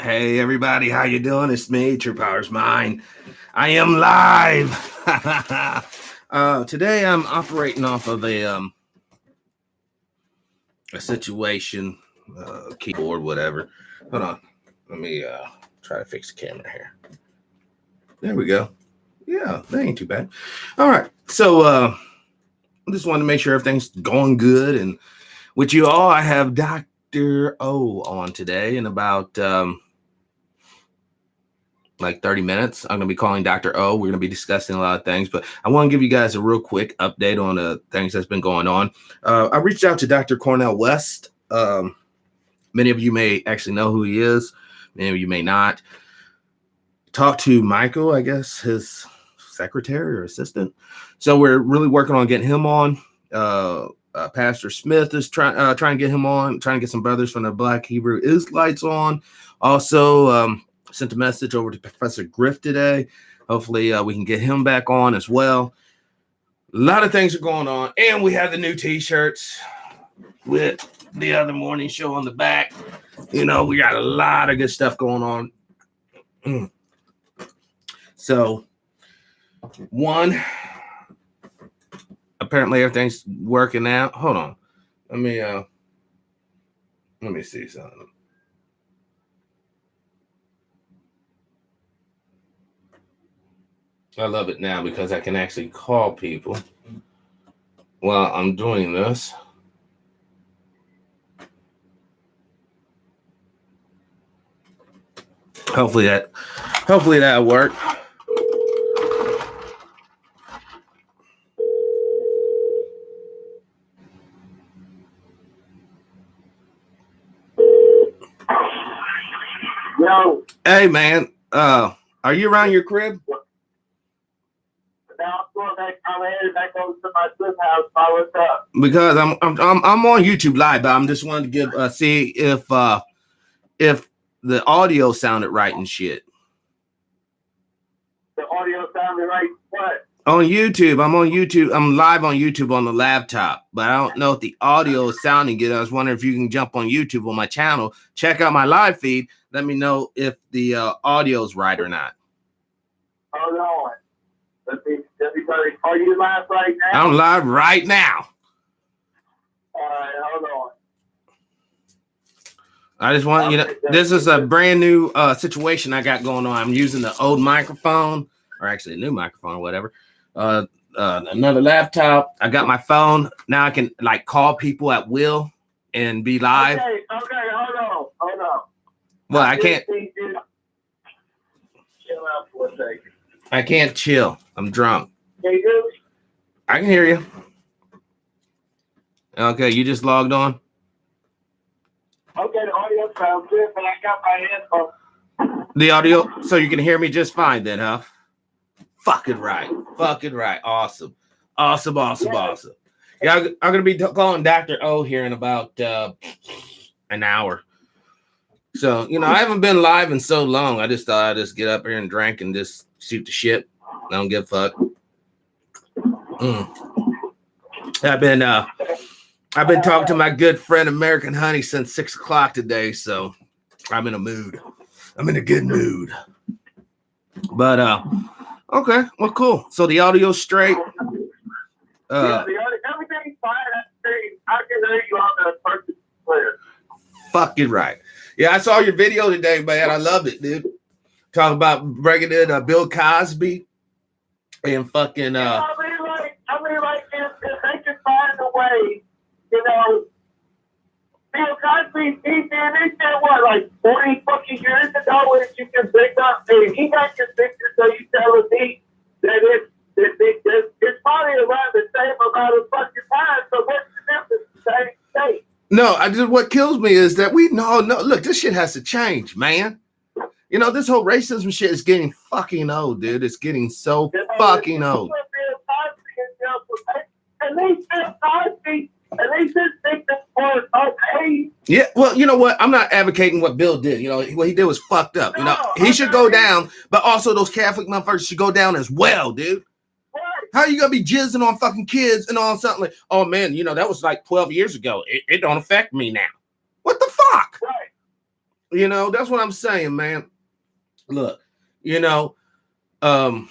Hey everybody, how you doing? It's me, Truepowerismine. I am live. Today I'm operating off of a situation, keyboard, whatever. Hold on, let me try to fix the camera here. There we go. Yeah, that ain't too bad. All right, so I just wanted to make sure everything's going good, and with you all, I have Dr.O on today in about like 30 minutes. I'm going to be calling Dr.O. We're going to be discussing a lot of things, but I want to give you guys a real quick update on the things that's been going on. I reached out to Dr. Cornel West. Many of you may actually know who he is. Many of you may not. Talked to Michael, I guess, his secretary or assistant. So we're really working on getting him on. Pastor Smith is trying to get him on, trying to get some brothers from the Black Hebrew Israelites on. Also, sent a message over to Professor Griff today. Hopefully we can get him back on as well. A lot of things are going on. And we have the new t-shirts with the other morning show on the back. You know, we got a lot of good stuff going on. So, apparently everything's working out. Hold on. Let me see something. I love it now because I can actually call people while I'm doing this. Hopefully that'll work. Yo. Hey man, are you around your crib? Now I'm headed back over to my sister's house. What's up? Because I'm on YouTube Live, but I'm just wanting to give see if the audio sounded right and shit. The audio sounded right. What? On YouTube, I'm on YouTube. I'm live on YouTube on the laptop, but I don't know if the audio is sounding good. I was wondering if you can jump on YouTube on my channel, check out my live feed. Let me know if the audio is right or not. Hold on. Let me are you live right now? I'm live right now. All right, hold on. I just want you to know, this is a brand new situation I got going on. I'm using the old microphone, or actually a new microphone or whatever. Another laptop. I got my phone. Now I can like call people at will and be live. Okay, hold on. Well, I can't. Chill out for a second. I can't chill. I'm drunk. Can you do it? I can hear you. Okay, you just logged on? Okay, the audio sounds good, but I got my headphones. The audio, so you can hear me just fine then, huh? Fucking right. Awesome. Yeah, I'm going to be calling Dr. O here in about an hour. So, you know, I haven't been live in so long. I just thought I'd just get up here and drink and just shoot the shit. I don't give a fuck. I've been talking to my good friend American Honey since 6 o'clock today, so I'm in a mood. I'm in a good mood. But okay, well, cool. So the audio's straight. Yeah, everything's fine. I can hear you on the person player. Fucking right. Yeah, I saw your video today, man. I loved it, dude. Talking about bringing in Bill Cosby and fucking. I mean, like, if they can find a way, you know, Bill Cosby, he did what, like 40 fucking years ago, when you can pick up, and he got convicted, so you telling me that it's probably around the same amount of fucking time, so what's the difference? Same state. No, what kills me is that we know, look, this shit has to change, man. You know, this whole racism shit is getting fucking old, dude. It's getting so fucking old. At least Bill Cosby, at least his victims were okay. Yeah, well, you know what? I'm not advocating what Bill did. You know, what he did was fucked up. You know, he should go down, but also those Catholic motherfuckers should go down as well, dude. How are you gonna be jizzing on fucking kids and all something like, oh man, you know, that was like 12 years ago. It don't affect me now. What the fuck? Right. You know, that's what I'm saying, man. Look, you know, are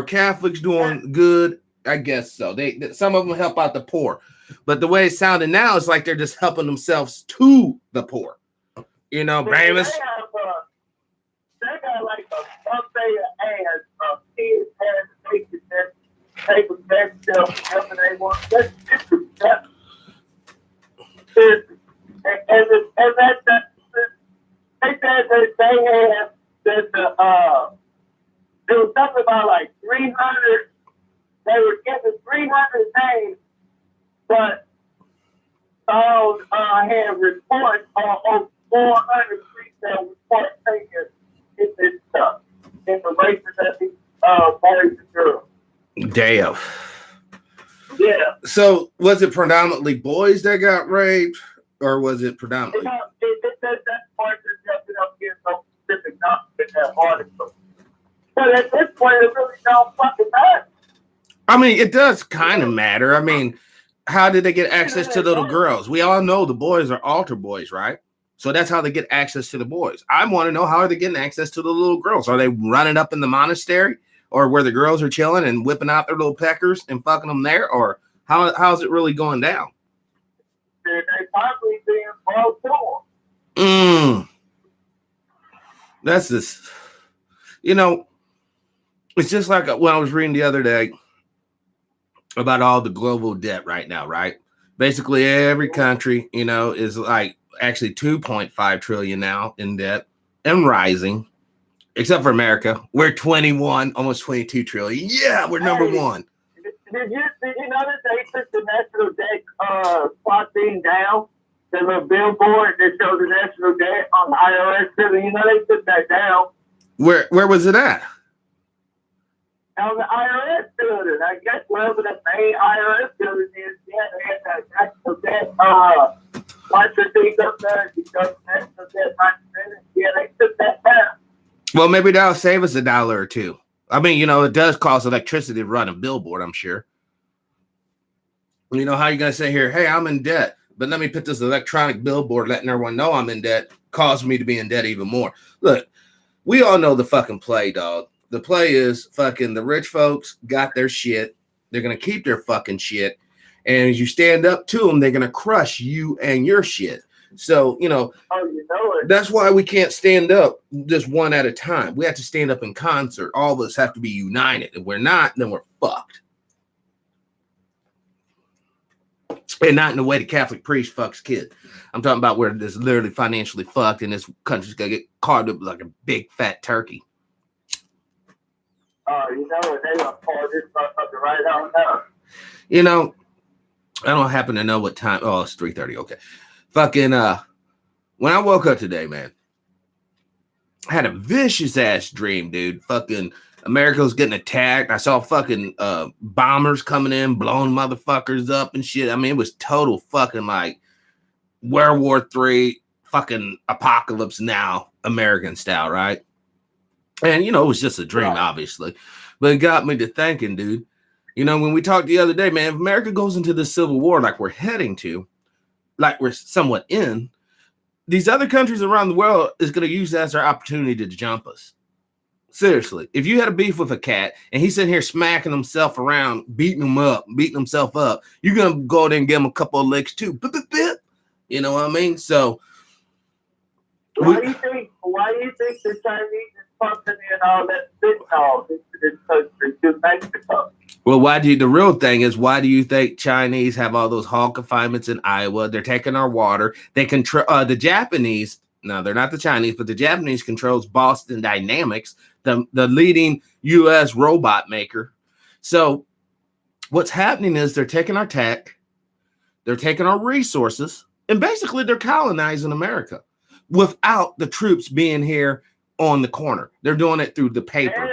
Catholics doing good? I guess so. They some of them help out the poor, but the way it's sounding now, it's like they're just helping themselves to the poor. You know, Bramus. They got like a buffet of ads of kids having to take a back stuff whenever they want. That's disrespectful. And that they said that they had that there was something about like 300. They were given 300 names, but had reports on 400 retail reports taken in this stuff, in relation to these boys and girls. Damn. Yeah. So was it predominantly boys that got raped, or was it predominantly? It says that part is up here so specific not in that article. But at this point, it really don't fucking matter. I mean, it does kind of matter. I mean, how did they get access to little girls? We all know the boys are altar boys, right? So that's how they get access to the boys. I want to know, how are they getting access to the little girls? Are they running up in the monastery, or where the girls are chilling and whipping out their little peckers and fucking them there? Or how's it really going down? They probably being brought to them. That's just, you know, it's just like when I was reading the other day about all the global debt right now, right? Basically every country, you know, is like actually 2.5 trillion now in debt and rising, except for America. We're 21, almost 22 trillion. Yeah, we're number one. Did you notice they took the national debt plot thing down? The little billboard that shows the national debt on the IRS building. You know, they took that down. Where was it at? On the IRS building. I guess wherever the main IRS building is, yeah, they had that national debt watch the thing up there because national debt yeah, they took that down. Well, maybe that'll save us $1 or $2. I mean, you know, it does cost electricity to run a billboard, I'm sure. You know, how you gonna say here, hey, I'm in debt, but let me put this electronic billboard letting everyone know I'm in debt, cause me to be in debt even more. Look, we all know the fucking play, dog. The play is fucking the rich folks got their shit. They're going to keep their fucking shit. And as you stand up to them, they're going to crush you and your shit. So, you know, that's why we can't stand up just one at a time. We have to stand up in concert. All of us have to be united. If we're not, then we're fucked. And not in the way the Catholic priest fucks kids. I'm talking about where it's literally financially fucked and this country's going to get carved up like a big fat turkey. You know, they gonna call this motherfucker right on now. You know, I don't happen to know what time. Oh, it's 3:30. Okay. Fucking when I woke up today, man, I had a vicious ass dream, dude. Fucking America was getting attacked. I saw fucking bombers coming in, blowing motherfuckers up and shit. I mean, it was total fucking like World War III fucking apocalypse now, American style, right? And, you know, it was just a dream, obviously. But it got me to thinking, dude. You know, when we talked the other day, man, if America goes into the Civil War like we're heading to, like we're somewhat in, these other countries around the world is going to use that as their opportunity to jump us. Seriously. If you had a beef with a cat and he's sitting here smacking himself around, beating himself up, you're going to go there and give him a couple of licks too. You know what I mean? So, why do you think the Chinese is pumping in all that fentanyl into this country to Mexico? Well, the real thing is, why do you think Chinese have all those hog confinements in Iowa? They're taking our water. They control the Japanese. No, they're not the Chinese, but the Japanese controls Boston Dynamics, the leading U.S. robot maker. So what's happening is they're taking our tech, they're taking our resources, and basically they're colonizing America without the troops being here on the corner. They're doing it through the paper.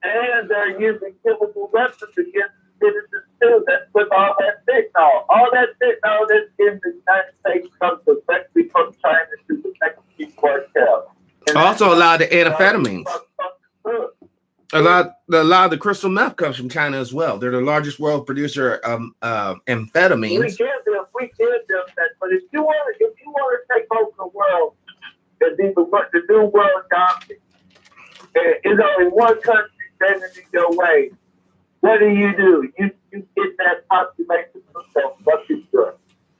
And they're using chemical weapons against citizens too. That's with all that fentanyl. All that fentanyl that's in the United States comes directly from China to the Mexican cartel. Also, a lot of the amphetamines. A lot of the crystal meth comes from China as well. They're the largest world producer of amphetamines. We give give them that. But if you want to take over the world and be the new world dominant, and there's only one country standing in your way, what do? You get that population of what you do.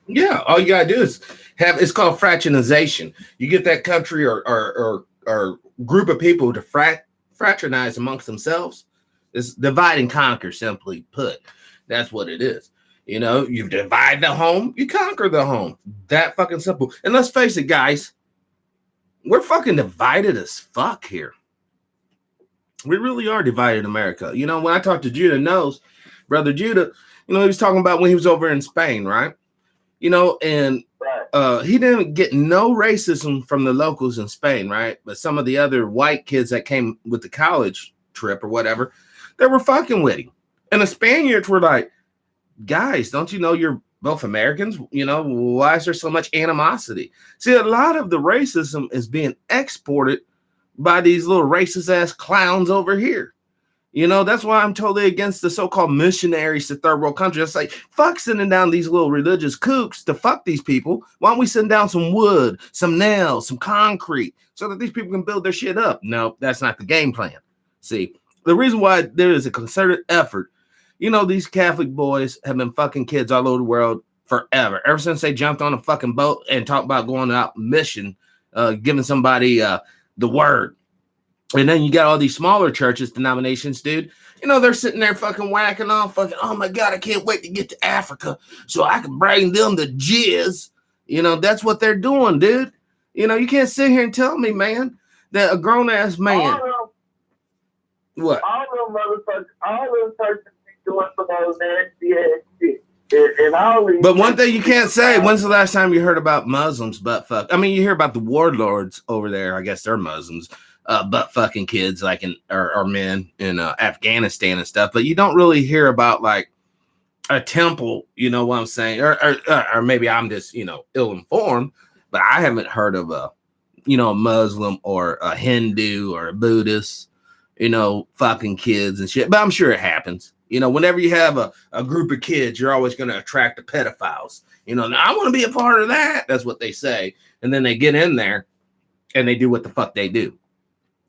Yeah, all you gotta do is it's called fraternization. You get that country or group of people to fraternize amongst themselves. It's divide and conquer, simply put. That's what it is. You know, you divide the home, you conquer the home. That fucking simple. And let's face it, guys, we're fucking divided as fuck here. We really are divided in America. You know, when I talked to Judah knows, brother Judah, you know, he was talking about when he was over in Spain, right? You know, and he didn't get no racism from the locals in Spain, right? But some of the other white kids that came with the college trip or whatever, they were fucking with him. And the Spaniards were like, guys, don't you know you're both Americans? You know, why is there so much animosity? See, a lot of the racism is being exported by these little racist ass clowns over here. You know, that's why I'm totally against the so-called missionaries to third world countries. It's like, fuck sending down these little religious kooks to fuck these people. Why don't we send down some wood, some nails, some concrete, so that these people can build their shit up? No, that's not the game plan. See, the reason why there is a concerted effort, you know, these Catholic boys have been fucking kids all over the world forever. Ever since they jumped on a fucking boat and talked about going out mission, giving somebody the word. And then you got all these smaller churches, denominations, dude. You know, they're sitting there fucking whacking off, fucking, oh my God, I can't wait to get to Africa so I can bring them the jizz. You know, that's what they're doing, dude. You know, you can't sit here and tell me, man, that a grown-ass man. What? All them churches be doing some old nasty ass shit. And but one thing you can't say, when's the last time you heard about Muslims butt fuck? I mean, you hear about the warlords over there. I guess they're Muslims. Butt fucking kids like or men in Afghanistan and stuff, but you don't really hear about like a temple, you know what I'm saying, or maybe I'm just, you know, ill-informed, but I haven't heard of a Muslim or a Hindu or a Buddhist, you know, fucking kids and shit. But I'm sure it happens. You know, whenever you have a group of kids, you're always going to attract the pedophiles. You know, I want to be a part of that. That's what they say, and then they get in there and they do what the fuck they do.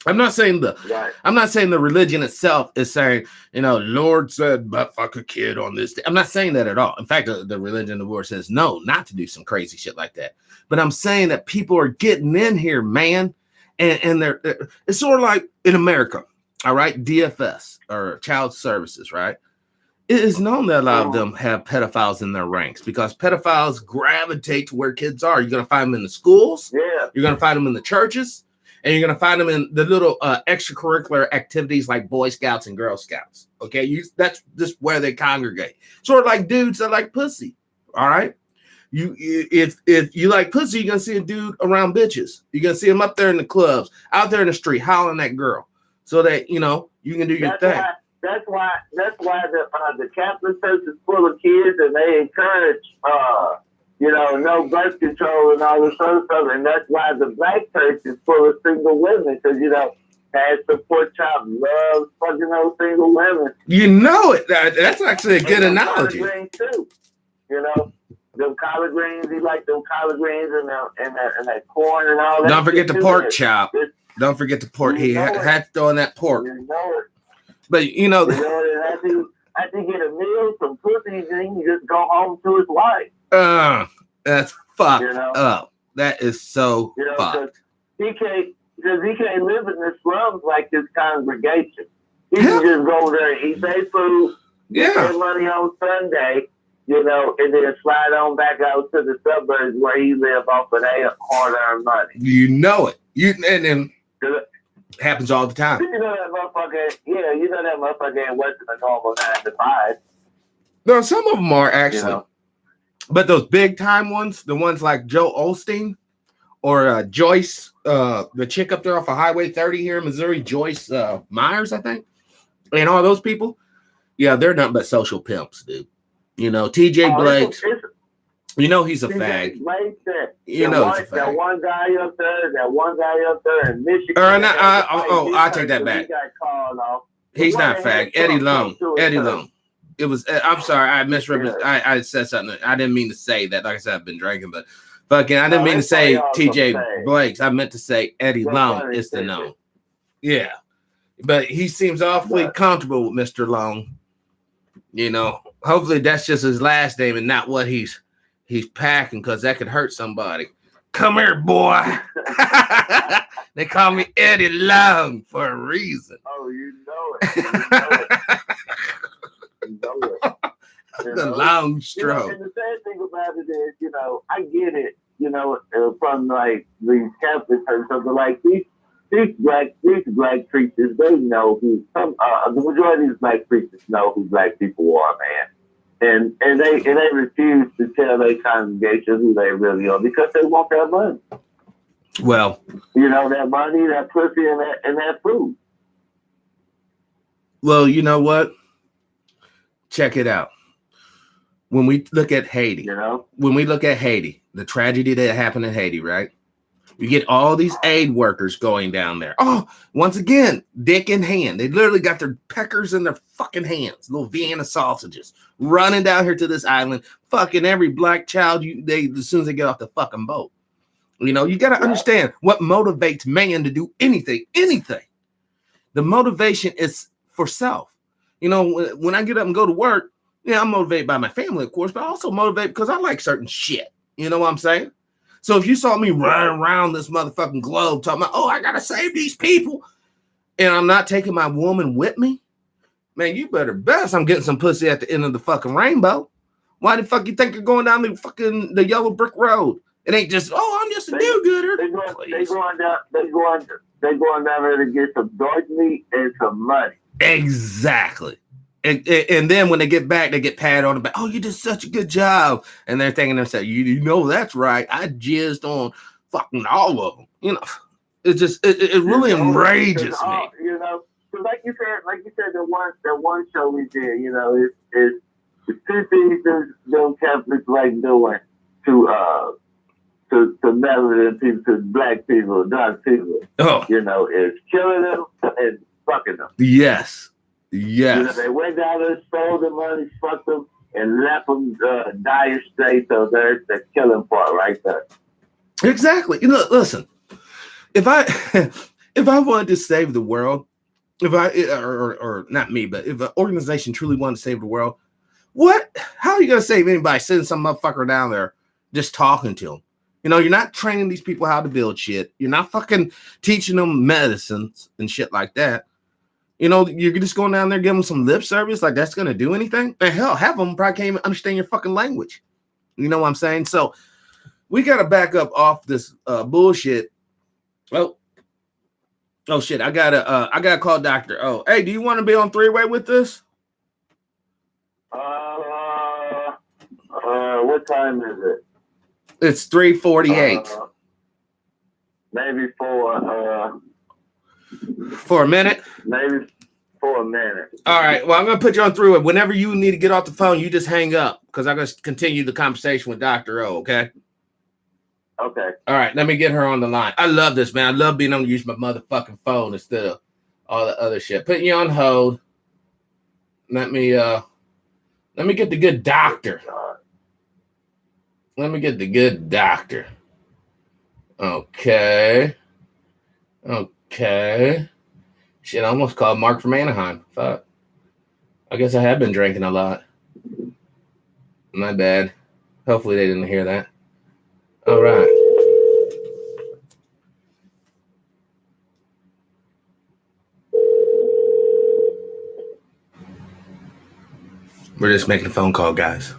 I'm not saying the religion itself is saying, you know, Lord said, but fuck a kid on this day. I'm not saying that at all. In fact, the religion of the Lord says no, not to do some crazy shit like that. But I'm saying that people are getting in here, man, and they're it's sort of like in America, all right, DFS or child services, right? It is known that a lot of them have pedophiles in their ranks because pedophiles gravitate to where kids are. You're gonna find them in the schools, you're gonna find them in the churches. And you're going to find them in the little extracurricular activities like Boy Scouts and Girl Scouts. Okay, that's just where they congregate. Sort of like dudes that like pussy. All right, if you like pussy, you're gonna see a dude around bitches. You're gonna see him up there in the clubs, out there in the street, hollering at girl, so that you know you can do your thing. That's why the Catholic Church is full of kids, and they encourage you know, no birth control and all this other stuff. And that's why the Black church is full of single women, because, you know, Pastor Porchop loves fucking those single women. You know it. That's actually a good analogy. Collard greens too. You know, them collard greens, he like them collard greens and that corn and all that. Don't forget the pork chop. Don't forget the pork. He had to throw in that pork. You know it. But, you know. After he get a meal, some pussy, then he just go home to his wife. That's fucked up. That is so fucked. He can't live in the slums like his congregation. He can just go there and eat their food, get their money on Sunday, you know, and then slide on back out to the suburbs where he live off of their hard-earned money. You know it. And happens all the time. You know that motherfucker ain't working a normal 9 to 5. No, some of them are actually. You know? But those big time ones, the ones like Joe Osteen or Joyce, the chick up there off of Highway 30 here in Missouri, Joyce Myers, I think, and all those people, yeah, they're nothing but social pimps, dude. You know, TJ Blake, you know he's a fag. You know he's a fag. That one guy up there in Michigan. I'll take that back. He got called off. He's not fag. Eddie Long. It was. I'm sorry. I misrepresented. I said something. I didn't mean to say that. Like I said, I've been drinking, but fucking, I didn't mean to say T.J. Blake's. I meant to say Eddie Long is the known. Yeah, but he seems awfully comfortable with Mr. Long. You know, hopefully that's just his last name and not what he's packing, because that could hurt somebody. Come here, boy. They call me Eddie Long for a reason. Oh, you know it. You know it. The long stroke. And the sad thing about it is, I get it, from like these Catholic churches, but like these black preachers, they know who the majority of these black preachers know who black people are, man. And they refuse to tell their congregation who they really are because they want that money. Well, that money, that pussy, and that food. Well, you know what? Check it out. When we look at Haiti, the tragedy that happened in Haiti, right? You get all these aid workers going down there. Oh, once again, dick in hand. They literally got their peckers in their fucking hands, little Vienna sausages, running down here to this island, fucking every black child as soon as they get off the fucking boat. You got to understand what motivates man to do anything. The motivation is for self. When I get up and go to work, I'm motivated by my family, of course, but also motivated because I like certain shit. You know what I'm saying? So if you saw me running around this motherfucking globe talking about, I got to save these people, and I'm not taking my woman with me, man, you better best I'm getting some pussy at the end of the fucking rainbow. Why the fuck you think you're going down the yellow brick road? It ain't just, I'm just a do-gooder. They going down there to get some dog meat and some money. Exactly. And then when they get back, they get patted on the back. Oh, you did such a good job. And they're thinking themselves, that's right. I jizzed on fucking all of them. It just, it really enrages me. So like you said, the one show we did, it's two things them Catholics like doing to Mexican people, to black people, dark people. Oh. Is killing them and fucking them. Yes. They went down there, stole the money, fucked them, and left them dying straight. So there's the killing part right there. Exactly. Listen, if I wanted to save the world, or not me, but if an organization truly wanted to save the world, how are you going to save anybody sending some motherfucker down there just talking to them? You're not training these people how to build shit. You're not fucking teaching them medicines and shit like that. You're just going down there, giving them some lip service, like that's going to do anything? And hell, half of them probably can't even understand your fucking language. You know what I'm saying? So we got to back up off this bullshit. Oh shit. I gotta call Dr. O. Hey, do you want to be on three-way with this? What time is it? It's 3:48. Maybe for a minute? Maybe for a minute. All right. Well, I'm going to put you on through it. Whenever you need to get off the phone, you just hang up because I'm going to continue the conversation with Dr. O, okay? Okay. All right. Let me get her on the line. I love this, man. I love being able to use my motherfucking phone instead of all the other shit. Putting you on hold. Let me get the good doctor. Okay. Shit, I almost called Mark from Anaheim. Fuck. I guess I have been drinking a lot. My bad. Hopefully they didn't hear that. All right. We're just making a phone call, guys.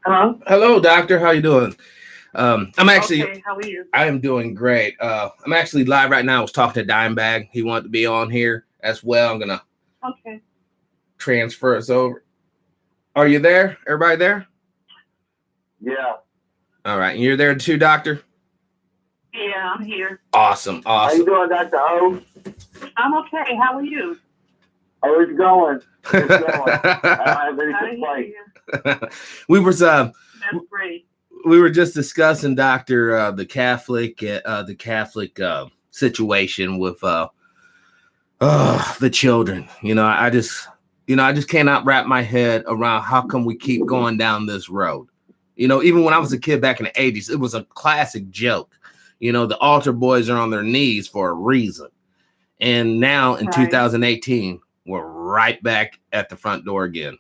Hello? Hello, doctor. How you doing? I'm actually. Okay, how are you? I am doing great. I'm actually live right now. I was talking to Dimebag. He wanted to be on here as well. I'm gonna transfer us over. Are you there? Everybody there? Yeah. All right. And you're there too, doctor? Yeah, I'm here. Awesome. How you doing, Dr. O? I'm okay. How are you? Oh, it's going. I don't have any complaints. We were That's great. We were just discussing, Doctor, the Catholic situation with The children. I just cannot wrap my head around how come we keep going down this road. Even when I was a kid back in the 80s, it was a classic joke. The altar boys are on their knees for a reason. And now in 2018, we're right back at the front door again.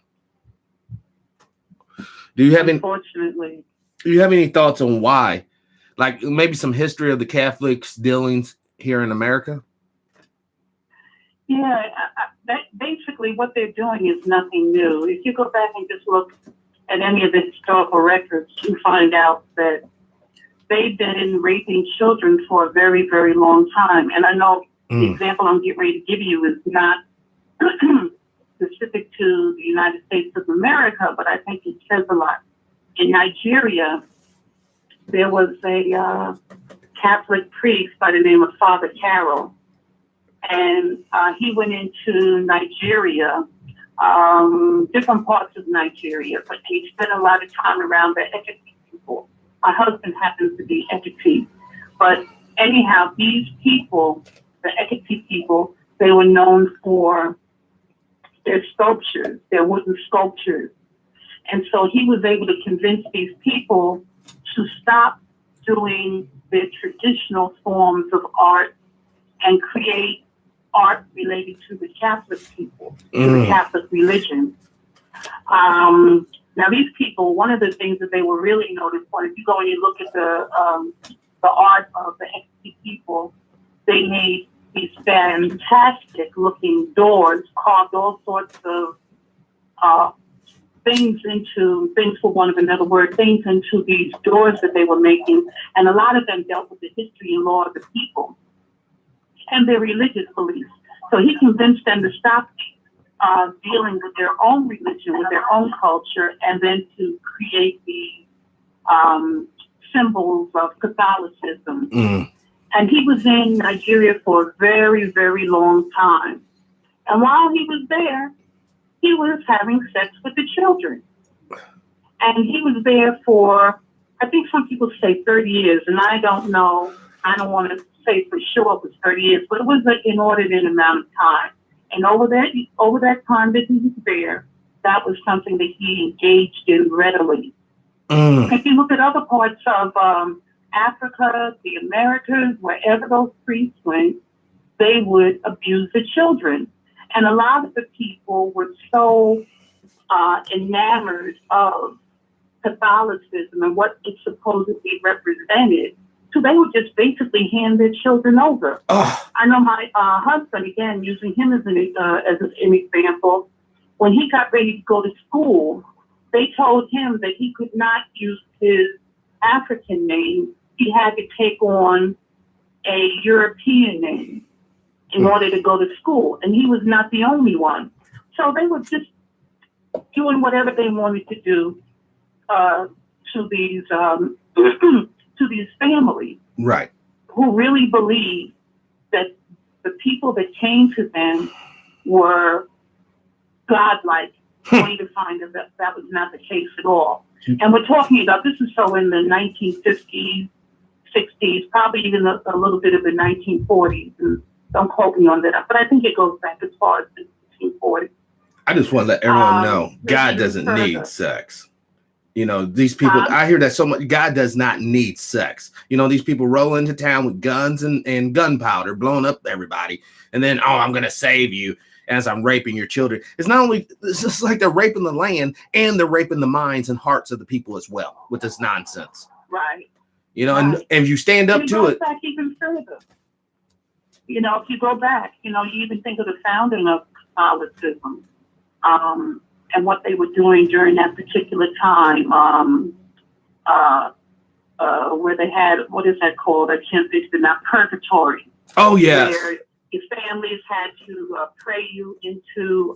Do you have any thoughts on why? Like maybe some history of the Catholics' dealings here in America? Yeah, basically what they're doing is nothing new. If you go back and just look at any of the historical records, you find out that they've been raping children for a very, very long time. And I know the example I'm getting ready to give you is not specific to the United States of America, but I think it says a lot. In Nigeria, there was a Catholic priest by the name of Father Carroll, and he went into Nigeria, different parts of Nigeria, but he spent a lot of time around the Ekiti people. My husband happens to be Ekiti, but anyhow, these people, the Ekiti people, they were known for their sculptures, their wooden sculptures. And so he was able to convince these people to stop doing their traditional forms of art and create art related to the Catholic people, to the Catholic religion. Now, these people, one of the things that they were really noted for, if you go and you look at the art of the Ekiti people, they made these fantastic-looking doors, carved all sorts of things, for want of another word, things into these doors that they were making. And a lot of them dealt with the history and law of the people and their religious beliefs. So he convinced them to stop dealing with their own religion, with their own culture, and then to create the symbols of Catholicism. And he was in Nigeria for a very, very long time. And while he was there, he was having sex with the children. And he was there for, I think some people say 30 years, and I don't know. I don't want to say for sure it was 30 years, but it was an inordinate amount of time. And over that time that he was there, that was something that he engaged in readily. If you look at other parts of Africa, the Americas, wherever those priests went, they would abuse the children. And a lot of the people were so enamored of Catholicism and what it supposedly represented, so they would just basically hand their children over. I know my husband, again, using him as an example, when he got ready to go to school, they told him that he could not use his African name. He had to take on a European name in order to go to school. And he was not the only one. So they were just doing whatever they wanted to do to these families. Right. Who really believed that the people that came to them were godlike, only to find that that was not the case at all. And we're talking about, this is so in the 1950s, 60s, probably even a little bit of the 1940s. And don't quote me on that, but I think it goes back as far as the 1940s. I just want to let everyone know God doesn't need sex. These people, I hear that so much. God does not need sex. These people roll into town with guns and gunpowder, blowing up everybody. And then, I'm going to save you as I'm raping your children. It's just like they're raping the land, and they're raping the minds and hearts of the people as well with this nonsense. Right. And if you stand up to it. Back even further. If you go back, you even think of the founding of Catholicism. And what they were doing during that particular time, where they had, what is that called? I can't think of it now, purgatory. Oh, yes. Where your families had to pray you into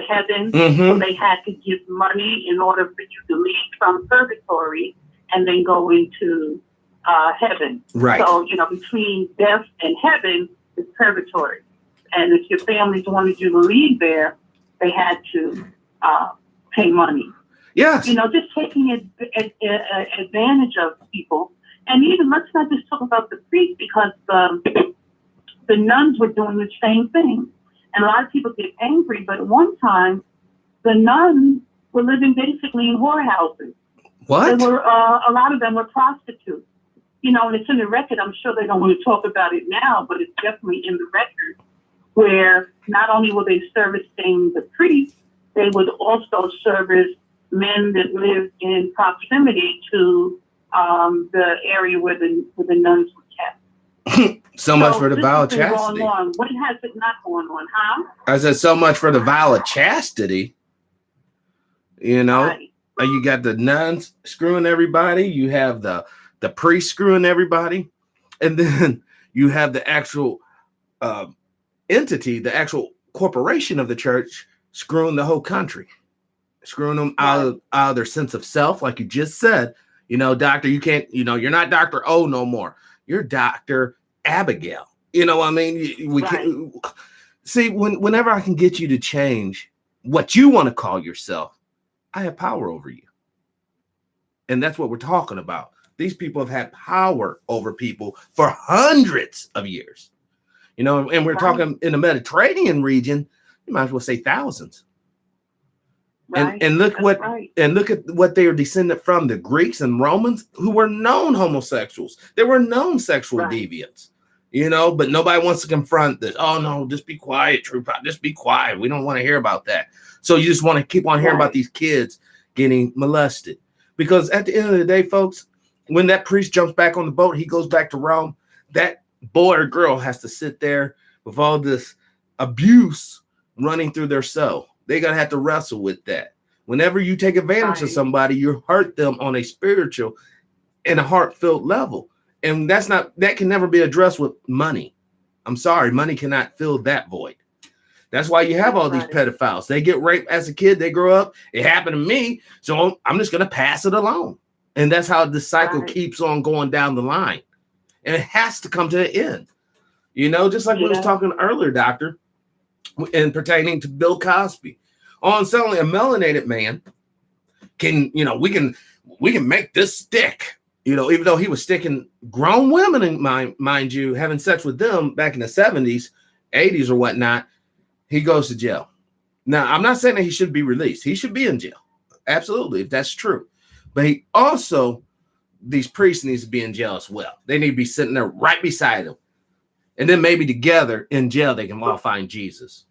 heaven. So they had to give money in order for you to leave from purgatory and then go into heaven. Right. So, between death and heaven is purgatory. And if your families wanted you to leave there, they had to pay money. Yes. Just taking advantage of people. And even, let's not just talk about the priest, because the nuns were doing the same thing. And a lot of people get angry, but at one time, the nuns were living basically in whorehouses. What? They were, a lot of them were prostitutes. You know, and it's in the record. I'm sure they don't want to talk about it now, but it's definitely in the record, where not only were they servicing the priests, they would also service men that lived in proximity to the area where the nuns were kept. So much for the vow of this has been chastity. going on. What has it not going on, huh? I said so much for the vow of chastity. You know, Right. You got the nuns screwing everybody. You have the priest screwing everybody, and then you have the actual entity, the actual corporation of the church screwing the whole country, screwing them out of their sense of self, like you just said. You know, doctor, you can't. You know, you're not Dr. O no more. You're Dr. Abigail. You know what I mean? We can't see whenever I can get you to change what you want to call yourself, I have power over you. And that's what we're talking about. These people have had power over people for hundreds of years. You know, and we're talking in the Mediterranean region, you might as well say thousands. Right. And look look at what they are descended from, the Greeks and Romans, who were known homosexuals. They were known sexual deviants. You know, but nobody wants to confront this. Oh no, just be quiet, Truepower. Just be quiet. We don't want to hear about that. So you just want to keep on hearing about these kids getting molested. Because at the end of the day, folks, when that priest jumps back on the boat, he goes back to Rome, that boy or girl has to sit there with all this abuse running through their soul. They're going to have to wrestle with that. Whenever you take advantage of somebody, you hurt them on a spiritual and a heart-filled level. And that can never be addressed with money. I'm sorry, money cannot fill that void. That's why you have all these pedophiles. They get raped as a kid. They grow up. It happened to me. So I'm just going to pass it along. And that's how the cycle keeps on going down the line. And it has to come to an end. You know, just like we was talking earlier, doctor, and pertaining to Bill Cosby. On suddenly a melanated man can, you know, we can make this stick. You know, even though he was sticking grown women in mind you, having sex with them back in the 70s, 80s or whatnot, he goes to jail. Now, I'm not saying that he should be released. He should be in jail. Absolutely, if that's true. But he also, these priests needs to be in jail as well. They need to be sitting there right beside him. And then maybe together in jail, they can all find Jesus.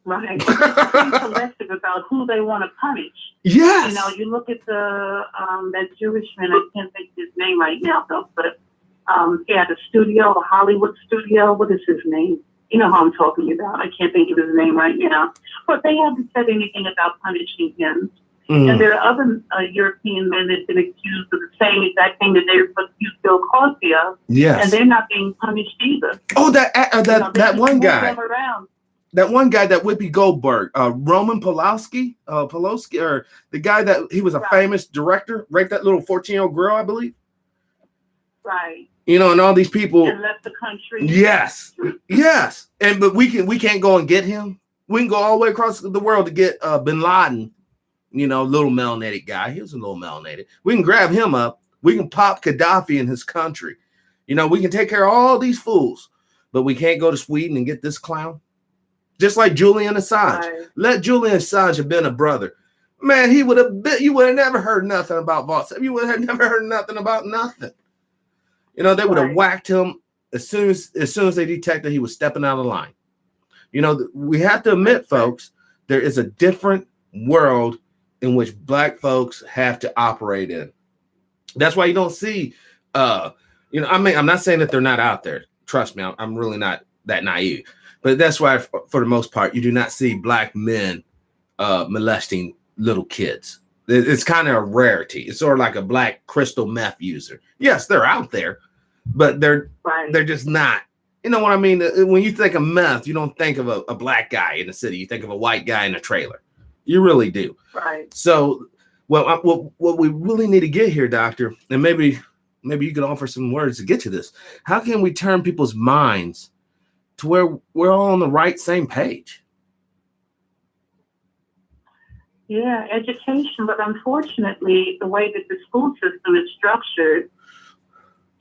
Right. It's being selective about who they want to punish. Yes. You know, you look at that Jewish man, I can't think of his name right now, though, but he had a studio, a Hollywood studio. What is his name? You know how I'm talking about. I can't think of his name right now. But they haven't said anything about punishing him. And there are other European men that have been accused of the same exact thing that they accused Bill Cosby of. Yes. And they're not being punished either. Oh, that one guy. Around. That one guy, that Whoopi Goldberg, Roman Polanski, or the guy that he was a famous director, raped that little 14-year-old girl, I believe. Right. You know, and all these people and left the country. Yes, yes, but we can't go and get him. We can go all the way across the world to get Bin Laden. You know, little melanated guy. He was a little melanated. We can grab him up. We can pop Gaddafi in his country. You know, we can take care of all these fools, but we can't go to Sweden and get this clown. Just like Julian Assange. Right. Let Julian Assange have been a brother. Man, he would have been, you would have never heard nothing about Voss. You would have never heard nothing about nothing. You know, they would have whacked him as soon as they detected he was stepping out of line. You know, we have to admit, folks, there is a different world in which Black folks have to operate in. That's why you don't see, you know, I mean, I'm not saying that they're not out there. Trust me, I'm really not that naive. But that's why, for the most part, you do not see Black men molesting little kids. It's kind of a rarity. It's sort of like a Black crystal meth user. Yes, they're out there, but they're just not. You know what I mean? When you think of meth, you don't think of a Black guy in the city. You think of a white guy in a trailer. You really do. Right. So, what we really need to get here, doctor, and maybe you could offer some words to get to this. How can we turn people's minds to where we're all on the right same page? Yeah, education, but unfortunately, the way that the school system is structured,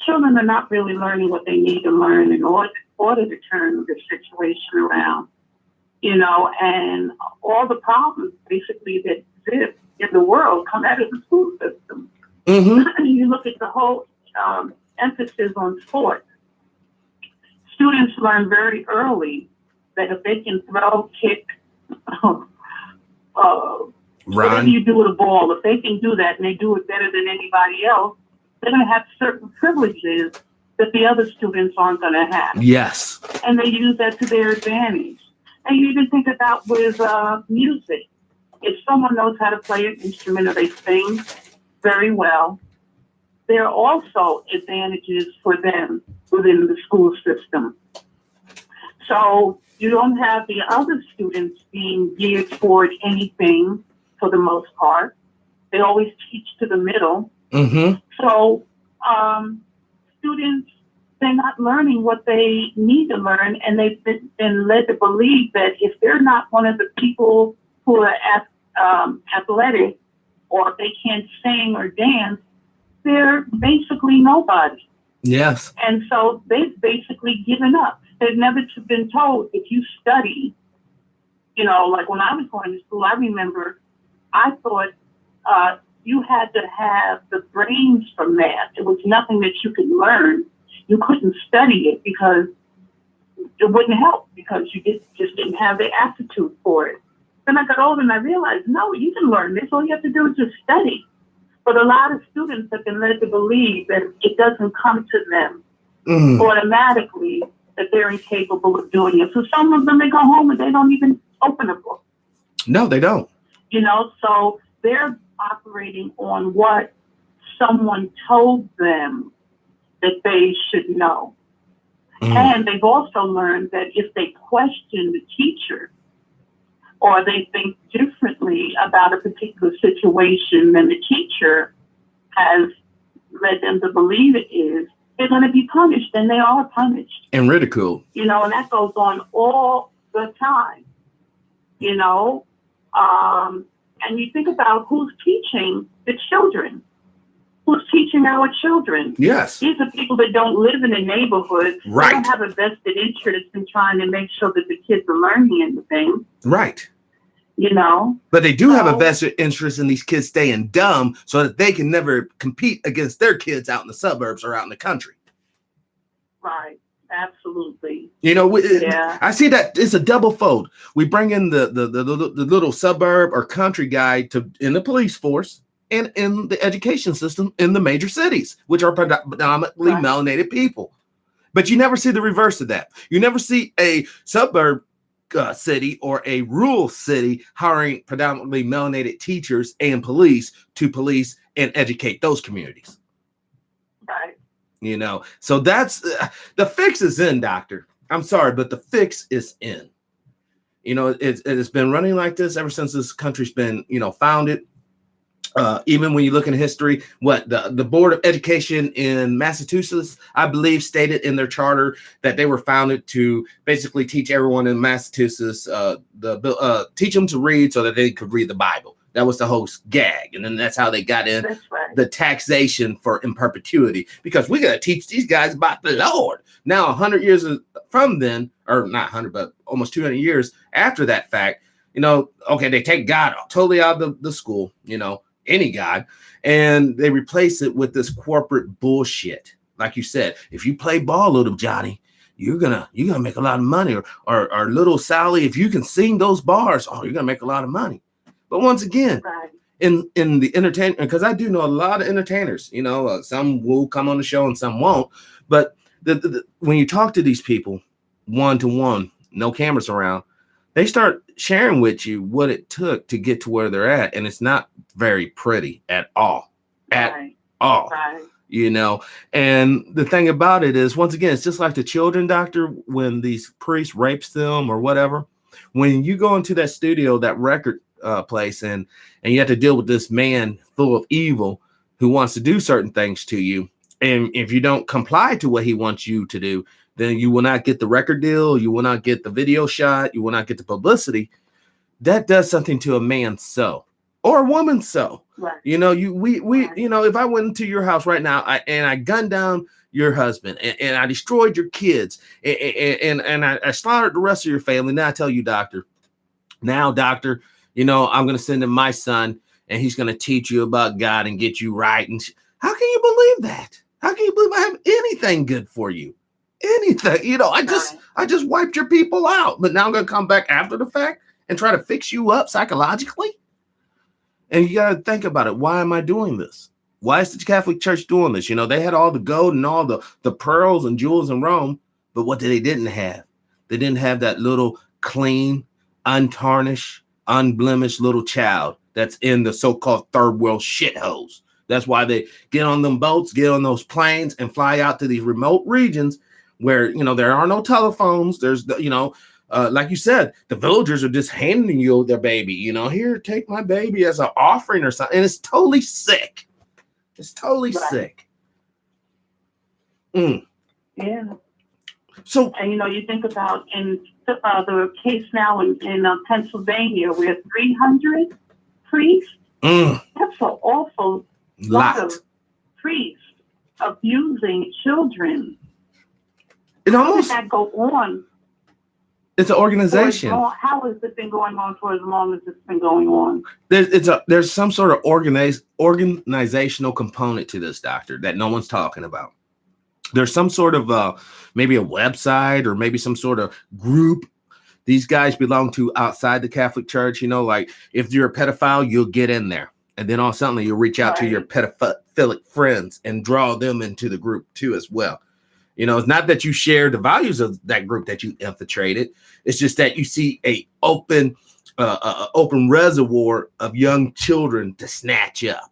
children are not really learning what they need to learn in order to turn the situation around, and all the problems basically that exist in the world come out of the school system. Mm-hmm. You look at the whole emphasis on sports. Students learn very early that if they can throw, kick, whatever you do with a ball, if they can do that and they do it better than anybody else, they're going to have certain privileges that the other students aren't going to have. Yes. And they use that to their advantage. And you even think about with music. If someone knows how to play an instrument or they sing very well, there are also advantages for them within the school system. So you don't have the other students being geared toward anything for the most part. They always teach to the middle. Mm-hmm. So students, they're not learning what they need to learn, and they've been led to believe that if they're not one of the people who are athletic, or if they can't sing or dance, they're basically nobody. Yes. And so they've basically given up. They've never been told, if you study, like when I was going to school, I remember I thought you had to have the brains for math. It was nothing that you could learn. You couldn't study it because it wouldn't help, because you just didn't have the aptitude for it. Then I got older and I realized, no, you can learn this. All you have to do is just study. But a lot of students have been led to believe that it doesn't come to them automatically, that they're incapable of doing it. So some of them, they go home and they don't even open a book. No, they don't. So they're operating on what someone told them that they should know. And they've also learned that if they question the teacher, or they think differently about a particular situation than the teacher has led them to believe it is, they're going to be punished, and they are punished. And ridiculed. And that goes on all the time, and you think about who's teaching the children. Who's teaching our children? Yes. These are people that don't live in the neighborhood. Right. They don't have a vested interest in trying to make sure that the kids are learning anything. Right. But they do have a vested interest in these kids staying dumb so that they can never compete against their kids out in the suburbs or out in the country. Right. Absolutely. I see that it's a double fold. We bring in the little suburb or country guy in the police force and in the education system in the major cities, which are predominantly melanated people. But you never see the reverse of that. You never see a suburb city or a rural city hiring predominantly melanated teachers and police to police and educate those communities. Right. So that's the fix is in, doctor. I'm sorry, but the fix is in. It's been running like this ever since this country's been, founded. Even when you look in history, the Board of Education in Massachusetts, I believe, stated in their charter that they were founded to basically teach everyone in Massachusetts, teach them to read so that they could read the Bible. That was the whole gag. And then that's how they got in the taxation in perpetuity, because we got to teach these guys about the Lord. Now, 100 years from then, or not 100, but almost 200 years after that fact, they take God totally out of the school, any God, and they replace it with this corporate bullshit. Like you said, if you play ball, little Johnny, you're gonna make a lot of money. Or little Sally, if you can sing those bars, you're gonna make a lot of money. But once again, in the entertainment, because I do know a lot of entertainers, some will come on the show and some won't. But when you talk to these people one-to-one, no cameras around, they start sharing with you what it took to get to where they're at. And it's not very pretty at all. At all. And the thing about it is, once again, it's just like the children, doctor, when these priests rapes them or whatever. When you go into that studio, that record place, and you have to deal with this man full of evil who wants to do certain things to you. And if you don't comply to what he wants you to do, then you will not get the record deal. You will not get the video shot. You will not get the publicity. That does something to a man's soul. or a woman so. Right. You know, we Right. you know, if I went into your house right now and I gunned down your husband and I destroyed your kids and I slaughtered the rest of your family, now I tell you, doctor, you know, I'm going to send in my son and he's going to teach you about God and get you right. And how can you believe that? How can you believe I have anything good for you? Anything, you know, I just wiped your people out, but now I'm going to come back after the fact and try to fix you up psychologically. And you got to think about it. Why am I doing this? Why is the Catholic Church doing this? You know, they had all the gold and all the pearls and jewels in Rome, but what they didn't have? They didn't have that little clean, untarnished, unblemished little child that's in the so-called third world shitholes. That's why they get on them boats, get on those planes, and fly out to these remote regions where, you know, there are no telephones. There's, you know, like you said, the villagers are just handing you their baby. You know, here, take my baby as an offering or something. And it's totally sick. It's totally sick. Yeah. So, and you know, you think about in the case now in Pennsylvania, where 300 priests. That's an awful lot of priests abusing children. How did that go on? It's an organization. How has it been going on for as long as it's been going on? There's some sort of organizational component to this, doctor, that no one's talking about. There's some sort of maybe a website or maybe some sort of group these guys belong to outside the Catholic Church. You know, like if you're a pedophile, you'll get in there. And then all of a sudden you'll reach out to your pedophilic friends and draw them into the group too as well. You know, it's not that you share the values of that group that you infiltrated. It's just that you see a open reservoir of young children to snatch up.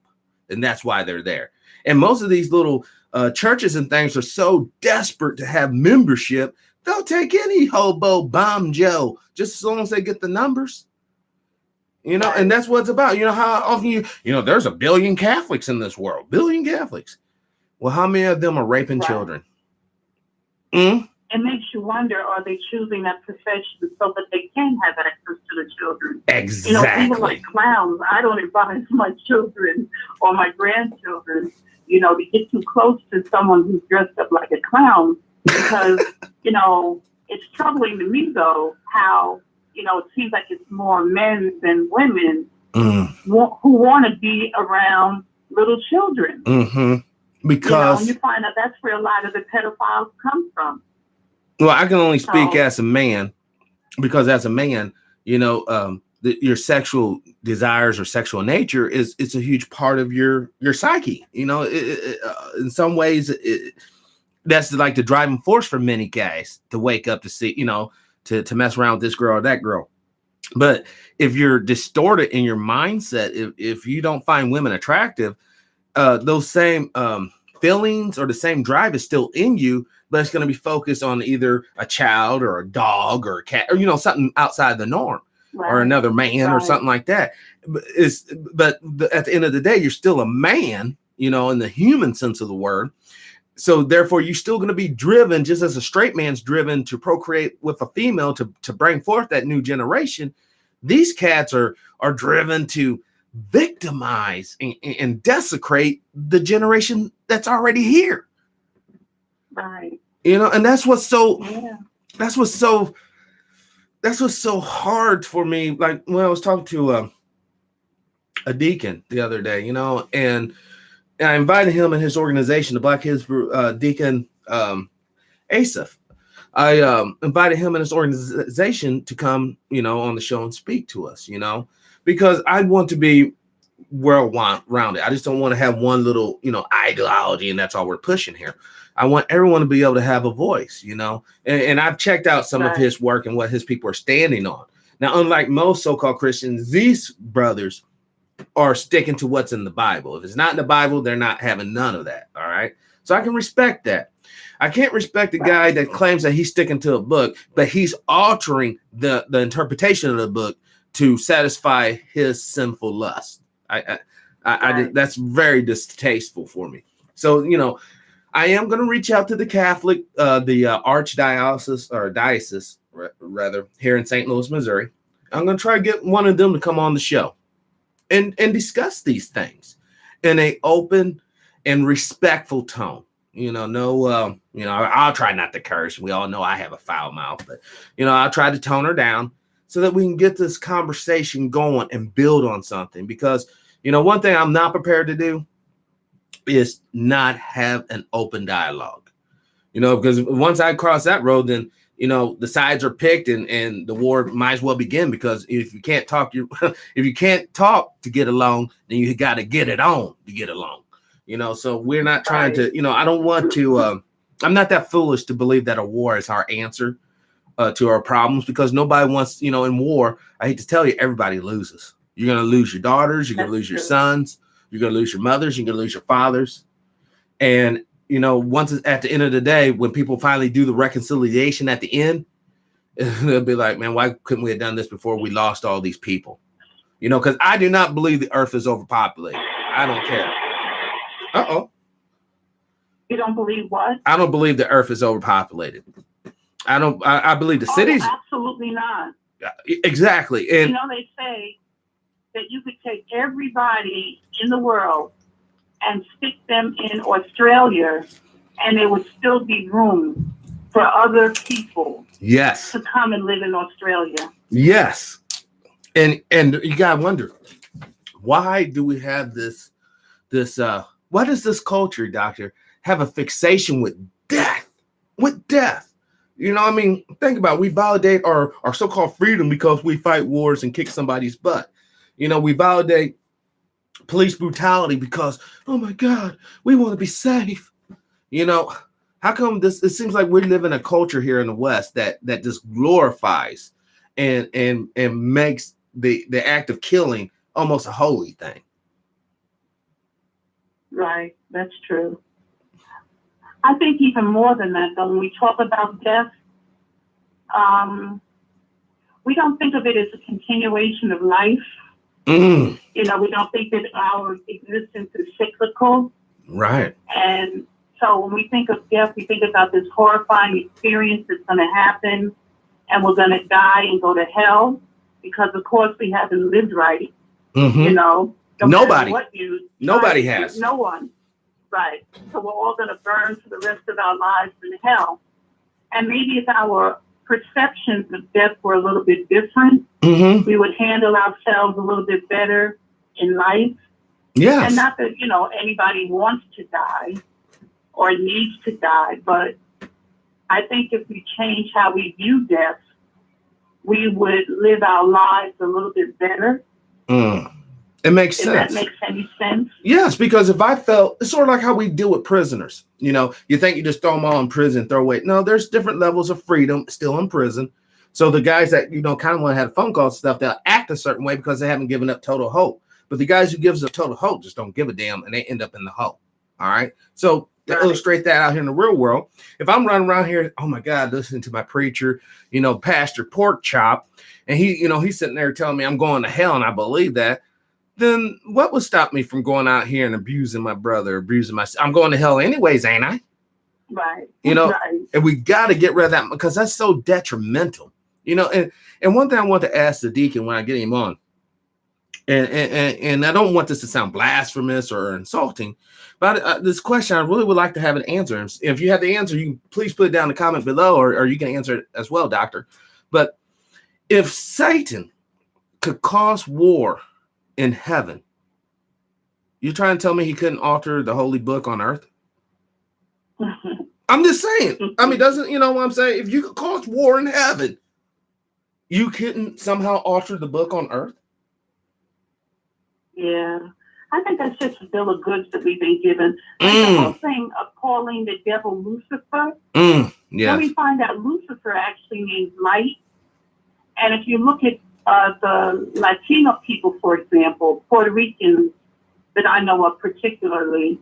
And that's why they're there. And most of these little churches and things are so desperate to have membership, they'll take any hobo bomb Joe just as long as they get the numbers. You know, and that's what it's about. You know, how often you know, there's a billion Catholics in this world, billion Catholics. Well, how many of them are raping children? It makes you wonder, are they choosing that profession so that they can have access to the children? Exactly. You know, even like clowns, I don't advise my children or my grandchildren, you know, to get too close to someone who's dressed up like a clown because, you know, it's troubling to me, though, how, you know, it seems like it's more men than women who want to be around little children. Because, you know, and you find out that's where a lot of the pedophiles come from. Well, I can only speak as a man, because as a man, you know, your sexual desires or sexual nature it's a huge part of your psyche. You know, in some ways, that's like the driving force for many guys to wake up to see, you know, to mess around with this girl or that girl. But if you're distorted in your mindset, if you don't find women attractive, those same feelings or the same drive is still in you, but it's going to be focused on either a child or a dog or a cat or, you know, something outside the norm or another man or something like that. But at the end of the day, you're still a man, you know, in the human sense of the word. So therefore, you're still going to be driven, just as a straight man's driven to procreate with a female to bring forth that new generation. These cats are driven to victimize and desecrate the generation that's already here. Right. You know, and that's what's so hard for me. Like when I was talking to a deacon the other day, you know, and I invited him and his organization, the Black Hebrew Deacon Asaph. I invited him and his organization to come, you know, on the show and speak to us, you know, because I want to be well-rounded. I just don't want to have one little, you know, ideology and that's all we're pushing here. I want everyone to be able to have a voice, you know, and I've checked out some of his work and what his people are standing on. Now, unlike most so-called Christians, these brothers are sticking to what's in the Bible. If it's not in the Bible, they're not having none of that. All right. So I can respect that. I can't respect the guy that claims that he's sticking to a book, but he's altering the interpretation of the book to satisfy his sinful lust. That's very distasteful for me. So, you know, I am going to reach out to the Catholic, the archdiocese or diocese rather here in St. Louis, Missouri. I'm going to try to get one of them to come on the show. and discuss these things in a open and respectful tone. I'll try not to curse. We all know I have a foul mouth, but I'll try to tone her down so that we can get this conversation going and build on something. Because one thing I'm not prepared to do is not have an open dialogue. Because once I cross that road, then the sides are picked and the war might as well begin. Because if you can't talk, if you can't talk to get along, then you got to get it on to get along. So we're not trying to, I don't want to, I'm not that foolish to believe that a war is our answer to our problems, because nobody wants, in war, I hate to tell you, everybody loses. You're going to lose your daughters. You're going to lose your sons. You're going to lose your mothers. You're going to lose your fathers. And, once it's at the end of the day, when people finally do the reconciliation at the end, they'll be like, man, why couldn't we have done this before we lost all these people? Because I do not believe the earth is overpopulated. I don't care. Uh-oh. You don't believe what? I don't believe the earth is overpopulated. I believe the cities. Absolutely not. Exactly. And they say that you could take everybody in the world and stick them in Australia, and there would still be room for other people to come and live in Australia. Yes. And you gotta wonder, why do we have this why does this culture, doctor, have a fixation with death? Think about it. We validate our so-called freedom because we fight wars and kick somebody's butt. We validate police brutality because, oh my God, we want to be safe. How come it seems like we live in a culture here in the West that just glorifies and makes the act of killing almost a holy thing. Right, that's true. I think even more than that, though, when we talk about death, we don't think of it as a continuation of life. Mm. We don't think that our existence is cyclical. Right. And so when we think of death, we think about this horrifying experience that's going to happen, and we're going to die and go to hell because, of course, we haven't lived right. Mm-hmm. Nobody has. No one. Right. So we're all going to burn for the rest of our lives in hell. And maybe if our perceptions of death were a little bit different, mm-hmm. we would handle ourselves a little bit better in life. Yes. And not that, anybody wants to die or needs to die, but I think if we change how we view death, we would live our lives a little bit better. It makes sense. If that makes any sense. Yes, because if I felt, it's sort of like how we deal with prisoners. You think you just throw them all in prison, throw away. No, there's different levels of freedom still in prison. So the guys that, kind of want to have phone calls and stuff, they'll act a certain way because they haven't given up total hope. But the guys who gives up total hope just don't give a damn, and they end up in the hole. All right. So to illustrate that out here in the real world, if I'm running around here, oh my God, listening to my preacher, Pastor Pork Chop, and he's sitting there telling me I'm going to hell, and I believe that, then what would stop me from going out here and abusing my brother, abusing myself? I'm going to hell anyways, ain't I? Right. Right. And we got to get rid of that because that's so detrimental. And one thing I want to ask the deacon when I get him on, and I don't want this to sound blasphemous or insulting, but this question I really would like to have an answer. And if you have the answer, you can please put it down in the comment below, or you can answer it as well, doctor. But if Satan could cause war in heaven, you trying to tell me he couldn't alter the holy book on earth? I'm just saying. Doesn't what I'm saying? If you could cause war in heaven, you couldn't somehow alter the book on earth? Yeah. I think that's just a bill of goods that we've been given. Like the whole thing of calling the devil Lucifer. Yes. Then we find out Lucifer actually means light. And if you look at the Latino people, for example, Puerto Ricans that I know of particularly,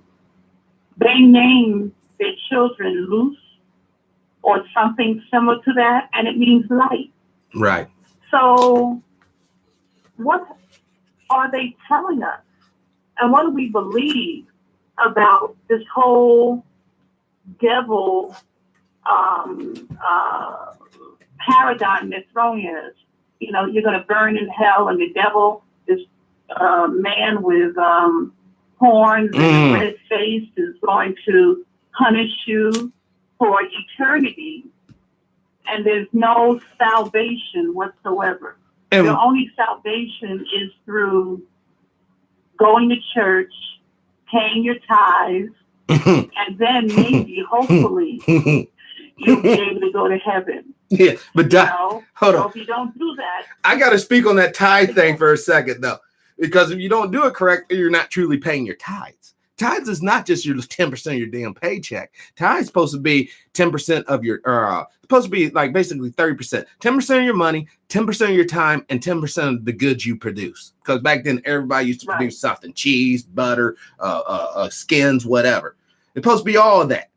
they name their children Luz or something similar to that, and it means light. Right. So what are they telling us? And what do we believe about this whole devil paradigm they're throwing at us? You're going to burn in hell, and the devil is man with horns and a red face is going to punish you for eternity, and there's no salvation whatsoever. Your only salvation is through going to church, paying your tithes, and then maybe, hopefully, you'll be able to go to heaven. Yeah, but hold on. If you don't do that, I got to speak on that tithe thing for a second, though, because if you don't do it correctly, you're not truly paying your tithes. Tithes is not just your 10% of your damn paycheck. Tithes supposed to be 10% of your, supposed to be like basically 30%, 10% of your money, 10% of your time, and 10% of the goods you produce. Because back then, everybody used to produce something: cheese, butter, skins, whatever. It's supposed to be all of that.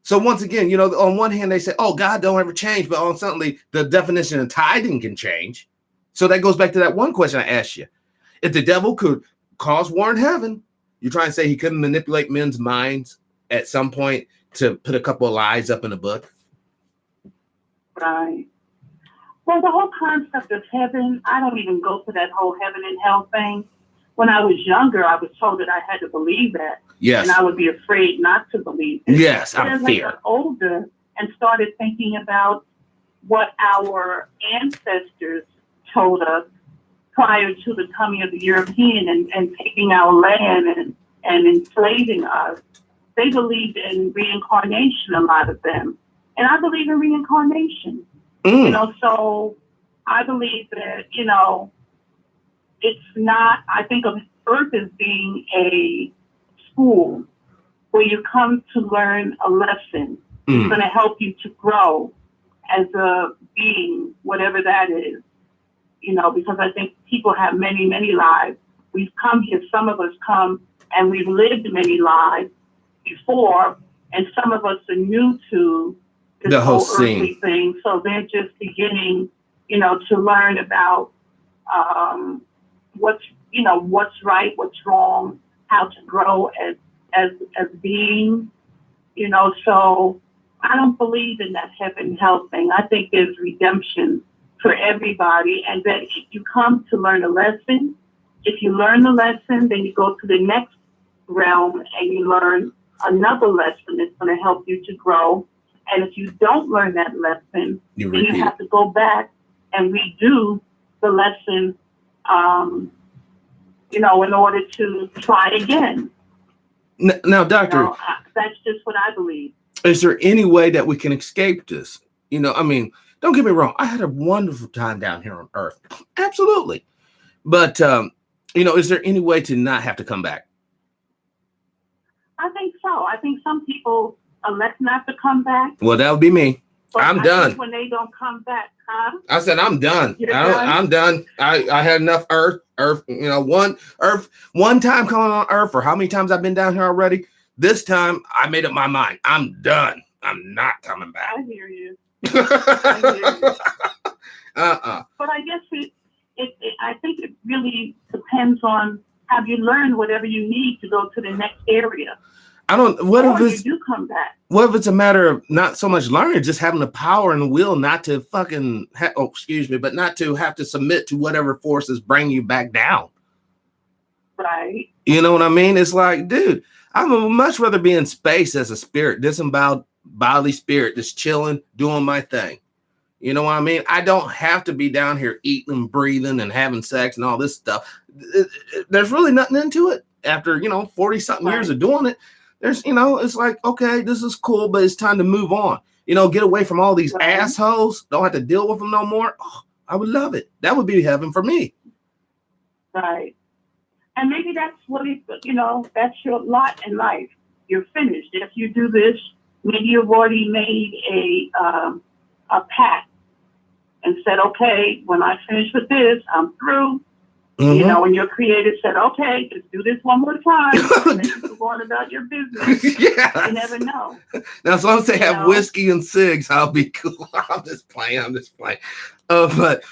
So once again, you know, on one hand, they say, oh, God don't ever change. But on suddenly, the definition of tithing can change. So that goes back to that one question I asked you. If the devil could cause war in heaven, you're trying to say he couldn't manipulate men's minds at some point to put a couple of lies up in a book? Right. Well, the whole concept of heaven, I don't even go for that whole heaven and hell thing. When I was younger, I was told that I had to believe that. Yes. And I would be afraid not to believe it. Yes, I'm as I got older and started thinking about what our ancestors told us prior to the coming of the European and taking our land and enslaving us, they believed in reincarnation, a lot of them. And I believe in reincarnation. You know, so I believe that, you know, it's not, I think of Earth as being a school where you come to learn a lesson. It's going to help you to grow as a being, whatever that is. You know, because I think people have many, many lives. We've come here, some of us come, and we've lived many lives before, and some of us are new to this whole earthly thing. So they're just beginning, you know, to learn about what's right, what's wrong, how to grow as beings, you know. So I don't believe in that heaven hell thing. I think there's redemption for everybody, and that if you come to learn a lesson, if you learn the lesson, then you go to the next realm and you learn another lesson that's going to help you to grow. And if you don't learn that lesson, then you have to go back and redo the lesson, you know, in order to try again. Now, Doctor, you know, that's just what I believe. Is there any way that we can escape this? You know, I mean, don't get me wrong. I had a wonderful time down here on Earth. Absolutely. But, you know, is there any way to not have to come back? I think so. I think some people elect not to come back. Well, that would be me. But I'm done. When they don't come back, huh? I said, I'm done. I'm done. I had enough Earth, you know, one time coming on Earth, or how many times I've been down here already. This time I made up my mind. I'm done. I'm not coming back. I hear you. I hear you. But I guess I think it really depends on, have you learned whatever you need to go to the next area? What if you do come back? What if it's a matter of not so much learning, just having the power and the will not to fucking, but not to have to submit to whatever forces bring you back down. Right. You know what I mean? It's like, dude, I would much rather be in space as a spirit, disemboweled bodily spirit, just chilling, doing my thing. You know what I mean? I don't have to be down here eating, breathing, and having sex and all this stuff. There's really nothing into it. After, 40 something years of doing it, there's, it's like, okay, this is cool, but it's time to move on. Get away from all these assholes. Don't have to deal with them no more. Oh, I would love it. That would be heaven for me. Right. And maybe that's what that's your lot in life. You're finished. If you do this, maybe you've already made a pact and said, okay, when I finish with this, I'm through. Mm-hmm. And your creator said, okay, just do this one more time. And then you go on about your business. Yes. You never know. Now, as long as they have whiskey and cigs, I'll be cool. I'm just playing. But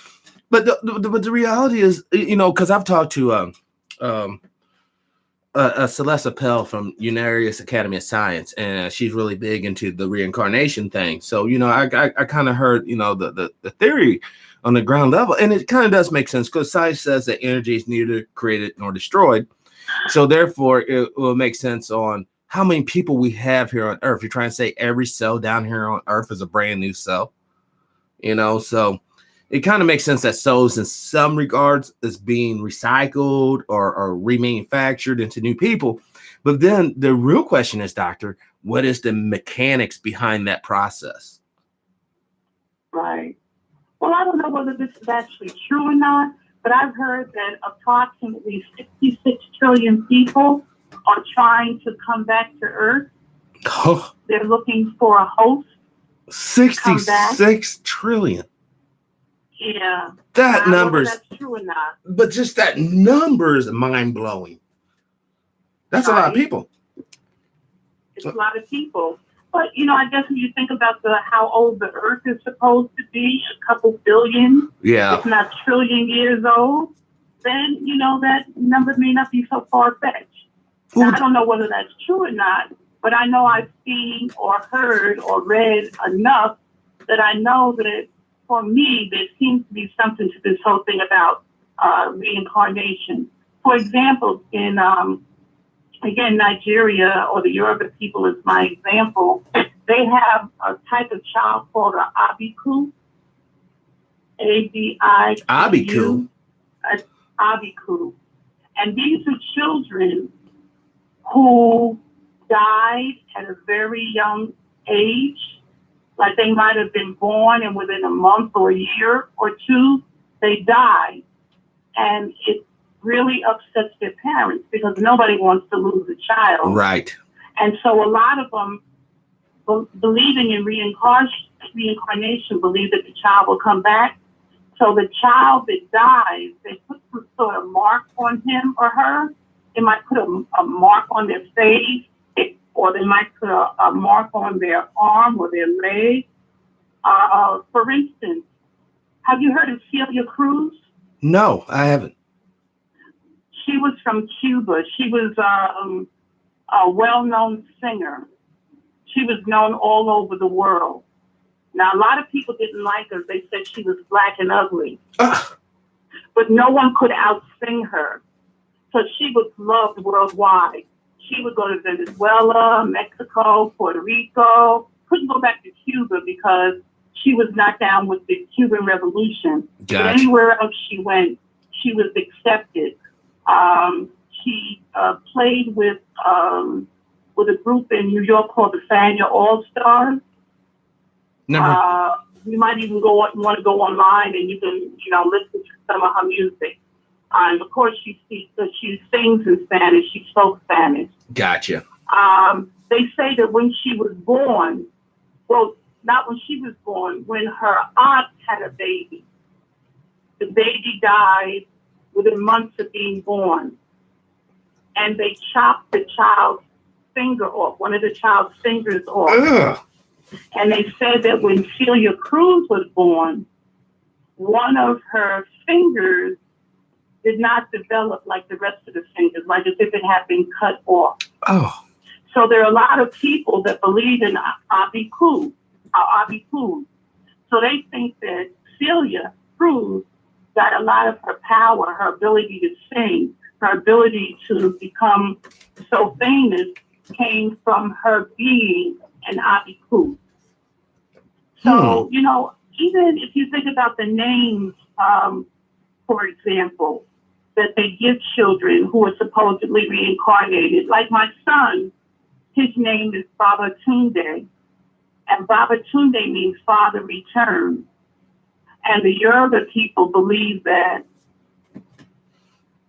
the reality is, because I've talked to Celeste Appel from Unarius Academy of Science, and she's really big into the reincarnation thing. So, I kind of heard, the theory on the ground level, and it kind of does make sense because science says that energy is neither created nor destroyed. So therefore, it will make sense on how many people we have here on Earth. You're trying to say every cell down here on Earth is a brand new cell, so it kind of makes sense that souls in some regards is being recycled or remanufactured into new people. But then the real question is, doctor, what is the mechanics behind that process? Right. Well, I don't know whether this is actually true or not, but I've heard that approximately 66 trillion people are trying to come back to Earth. Oh, They're looking for a host. 66 trillion. Yeah. That number, that's true or not. But just that number is mind blowing. That's a lot of people. It's a lot of people. But, I guess when you think about how old the Earth is supposed to be, a couple billion, if not trillion years old, then, that number may not be so far-fetched. Now, I don't know whether that's true or not, but I know I've seen or heard or read enough that I know that for me, there seems to be something to this whole thing about reincarnation. For example, in, again, Nigeria or the Yoruba people is my example, they have a type of child called an abiku, A-B-I-Q-U. Abiku? Abiku. And these are children who died at a very young age. Like they might have been born and within a month or a year or two, they died. And it really upsets their parents because nobody wants to lose a child. Right. And so a lot of them, believing in reincarnation, believe that the child will come back. So the child that dies, they put some sort of mark on him or her. They might put a mark on their face, or they might put a mark on their arm or their leg. For instance, have you heard of Celia Cruz? No, I haven't. She was from Cuba. She was a well-known singer. She was known all over the world. Now, a lot of people didn't like her. They said she was black and ugly. But no one could out-sing her. So she was loved worldwide. She would go to Venezuela, Mexico, Puerto Rico. Couldn't go back to Cuba because she was not down with the Cuban Revolution. Gotcha. But anywhere else she went, she was accepted. She played with a group in New York called the Fania All-Stars. You might even want to go online and you can, listen to some of her music. And of course, she sings in Spanish. She spoke Spanish. Gotcha. They say that when she was born, well, not when she was born, when her aunt had a baby, the baby died within months of being born. And they chopped the child's finger off, one of the child's fingers off. Ugh. And they said that when Celia Cruz was born, one of her fingers did not develop like the rest of the fingers, like as if it had been cut off. Oh. So there are a lot of people that believe in Abiku. So they think that Celia Cruz got a lot of her power, her ability to sing, her ability to become so famous came from her being an Abiku. So, even if you think about the names, for example, that they give children who are supposedly reincarnated, like my son, his name is Baba Tunde, and Baba Tunde means father return. And the Yoruba people believe that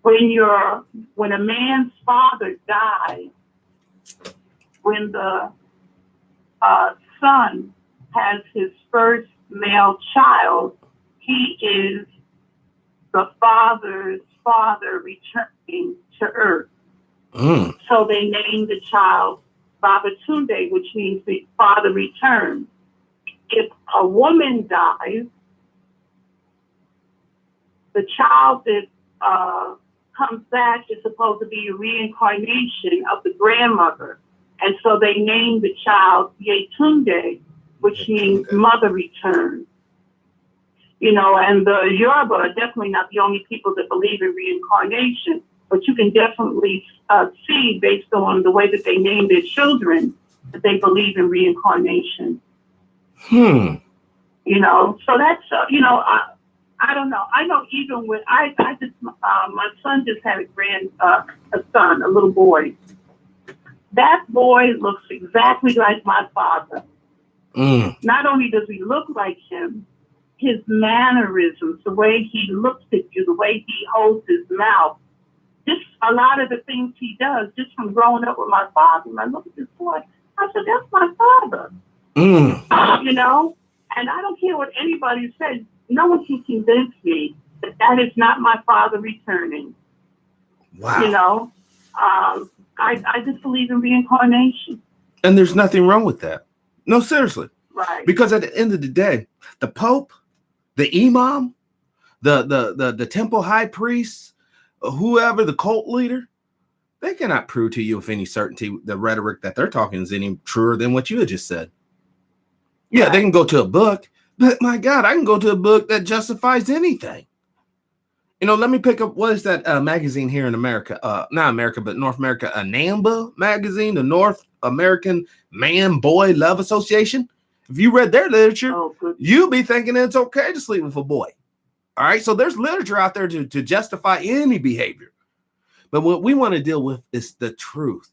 when a man's father dies, when the son has his first male child, he is the father's father returning to earth. So they named the child Babatunde, which means the father returns. If a woman dies, the child that comes back is supposed to be a reincarnation of the grandmother. And so they named the child Yetunde, which means mother return. You know, and the Yoruba are definitely not the only people that believe in reincarnation, but you can definitely see based on the way that they name their children that they believe in reincarnation. Hmm. You know, so that's, I don't know. I know even when I just, my son just had a little boy. That boy looks exactly like my father. Not only does he look like him, his mannerisms, the way he looks at you, the way he holds his mouth, just a lot of the things he does, just from growing up with my father. And I look at this boy, I said, that's my father. You know, and I don't care what anybody says. No one can convince me that that is not my father returning. Wow. You know, I just believe in reincarnation. And there's nothing wrong with that. No, seriously. Right. Because at the end of the day, the Pope, the Imam, the temple high priest, whoever, the cult leader, they cannot prove to you with any certainty the rhetoric that they're talking is any truer than what you had just said. Yeah, they can go to a book, but my God, I can go to a book that justifies anything. You know, let me pick up, what is that magazine here in America? Not America, but North America, NAMBA magazine, the North American Man-Boy Love Association. If you read their literature, you'll be thinking it's okay to sleep with a boy. All right, so there's literature out there to justify any behavior. But what we want to deal with is the truth.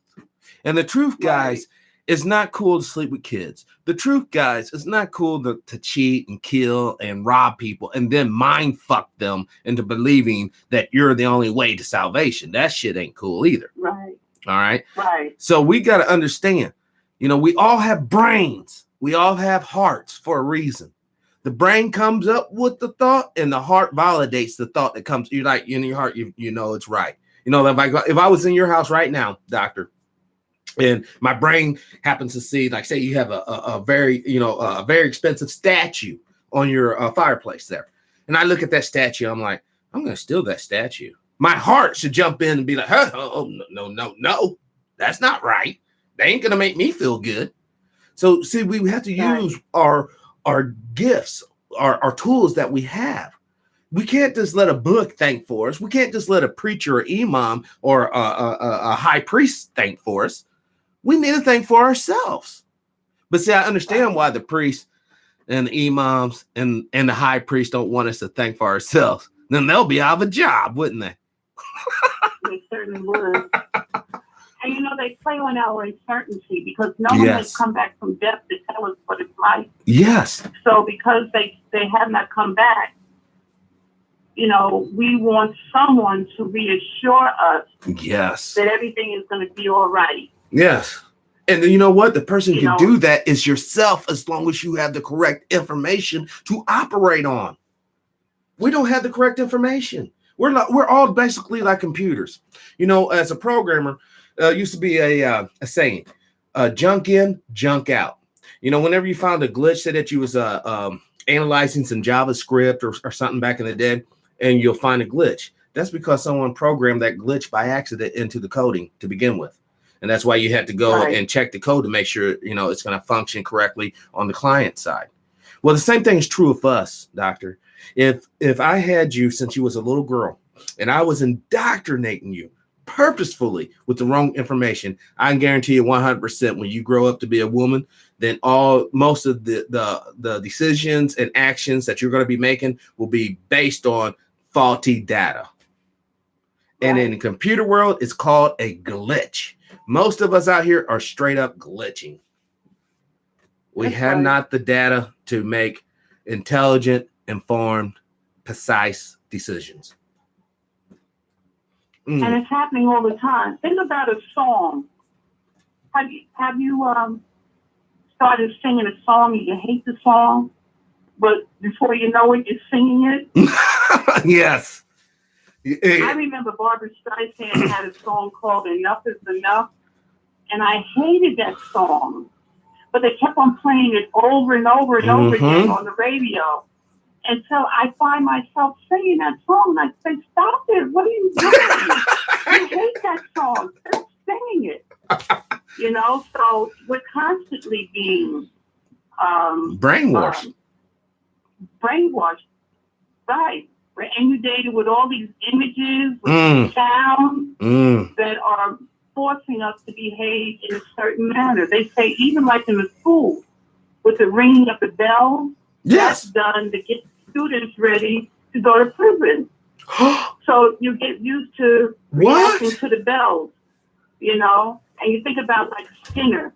And the truth, guys, is not cool to sleep with kids. The truth, guys, is not cool to cheat and kill and rob people and then mind fuck them into believing that you're the only way to salvation. That shit ain't cool either. Right. All right. Right. So we got to understand, you know, we all have brains. We all have hearts for a reason. The brain comes up with the thought and the heart validates the thought that comes. You're like in your heart, you know, it's right. You know, if I was in your house right now, doctor, and my brain happens to see, like, say you have a very, you know, a very expensive statue on your fireplace there. And I look at that statue. I'm like, I'm going to steal that statue. My heart should jump in and be like, oh, no, that's not right. They ain't going to make me feel good. So, see, we have to use our gifts, our tools that we have. We can't just let a book think for us. We can't just let a preacher or imam or a high priest think for us. We need to think for ourselves. But see, I understand why the priests and the imams and the high priest don't want us to think for ourselves. Then they'll be out of a job, wouldn't they? They certainly would. And you know, they play on our uncertainty because no one has come back from death to tell us what it's like. Yes. So because they have not come back, you know, we want someone to reassure us that everything is going to be all right. Yes. And then you know what? The person who can do that is yourself, as long as you have the correct information to operate on. We don't have the correct information. We're all basically like computers. You know, as a programmer, used to be a saying, junk in, junk out. You know, whenever you found a glitch, say that you was analyzing some JavaScript or something back in the day, and you'll find a glitch. That's because someone programmed that glitch by accident into the coding to begin with. And that's why you had to go and check the code to make sure, you know, it's going to function correctly on the client side. Well, the same thing is true of us, doctor. If I had you since you was a little girl and I was indoctrinating you purposefully with the wrong information, I can guarantee you 100% when you grow up to be a woman, then most of the decisions and actions that you're going to be making will be based on faulty data. And in the computer world, it's called a glitch. Most of us out here are straight up glitching. We have not the data to make intelligent, informed, precise decisions. And it's happening all the time. Think about a song. Have you started singing a song and you hate the song, but before you know it, you're singing it? Yes. I remember Barbara Streisand had a song called Enough is Enough, and I hated that song. But they kept on playing it over and over and over again on the radio. until I find myself singing that song. And I say, stop it. What are you doing? I hate that song. Stop singing it. So we're constantly being brainwashed. Brainwashed. Right. We're inundated with all these images, with sounds that are forcing us to behave in a certain manner. They say even like in the school, with the ringing of the bell, yes, that's done to get students ready to go to prison. So you get used to reacting to the bells, and you think about like Skinner.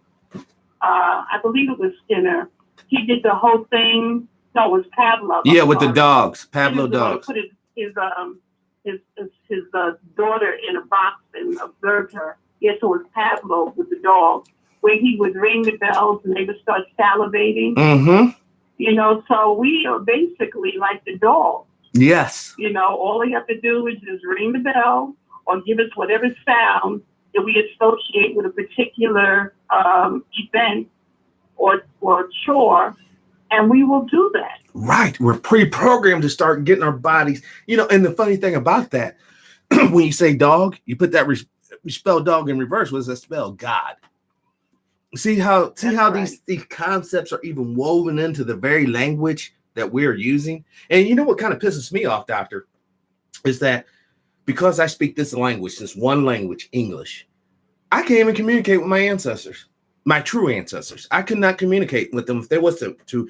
I believe it was Skinner. He did the whole thing. No, it was Pavlov. Yeah, with the dogs, Pavlov dogs. Put his daughter in a box and observed her. Yes, it was Pavlov with the dog, where he would ring the bells and they would start salivating. So we are basically like the dog. Yes. All we have to do is just ring the bell or give us whatever sound that we associate with a particular event or chore, and we will do that. Right. We're pre-programmed to start getting our bodies, and the funny thing about that, when you say dog, you put that, you spell dog in reverse. What does that spell? God. See how right. these concepts are even woven into the very language that we're using. And you know what kind of pisses me off, doctor, is that because I speak this language, this one language, English, I can't even communicate with my ancestors, my true ancestors. I could not communicate with them if they was to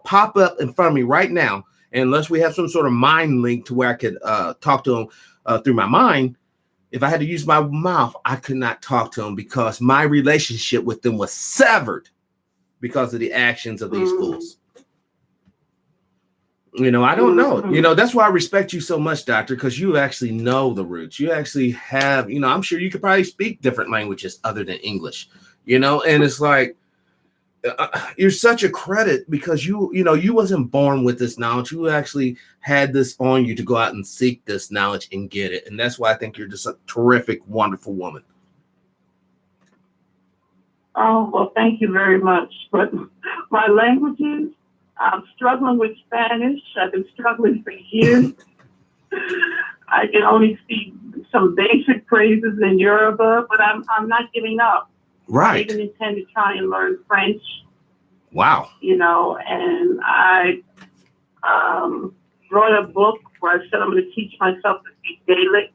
pop up in front of me right now, unless we have some sort of mind link to where I could talk to them through my mind. If I had to use my mouth, I could not talk to them because my relationship with them was severed because of the actions of these fools. I don't know. That's why I respect you so much, doctor, because you actually know the roots. You actually have, I'm sure you could probably speak different languages other than English, and it's like, you're such a credit because you wasn't born with this knowledge. You actually had this on you to go out and seek this knowledge and get it. And that's why I think you're just a terrific, wonderful woman. Oh, well, thank you very much. But my languages, I'm struggling with Spanish. I've been struggling for years. I can only speak some basic phrases in Yoruba, but I'm not giving up. Right. I even intend to try and learn French. Wow. And I wrote a book where I said I'm going to teach myself to speak Gaelic.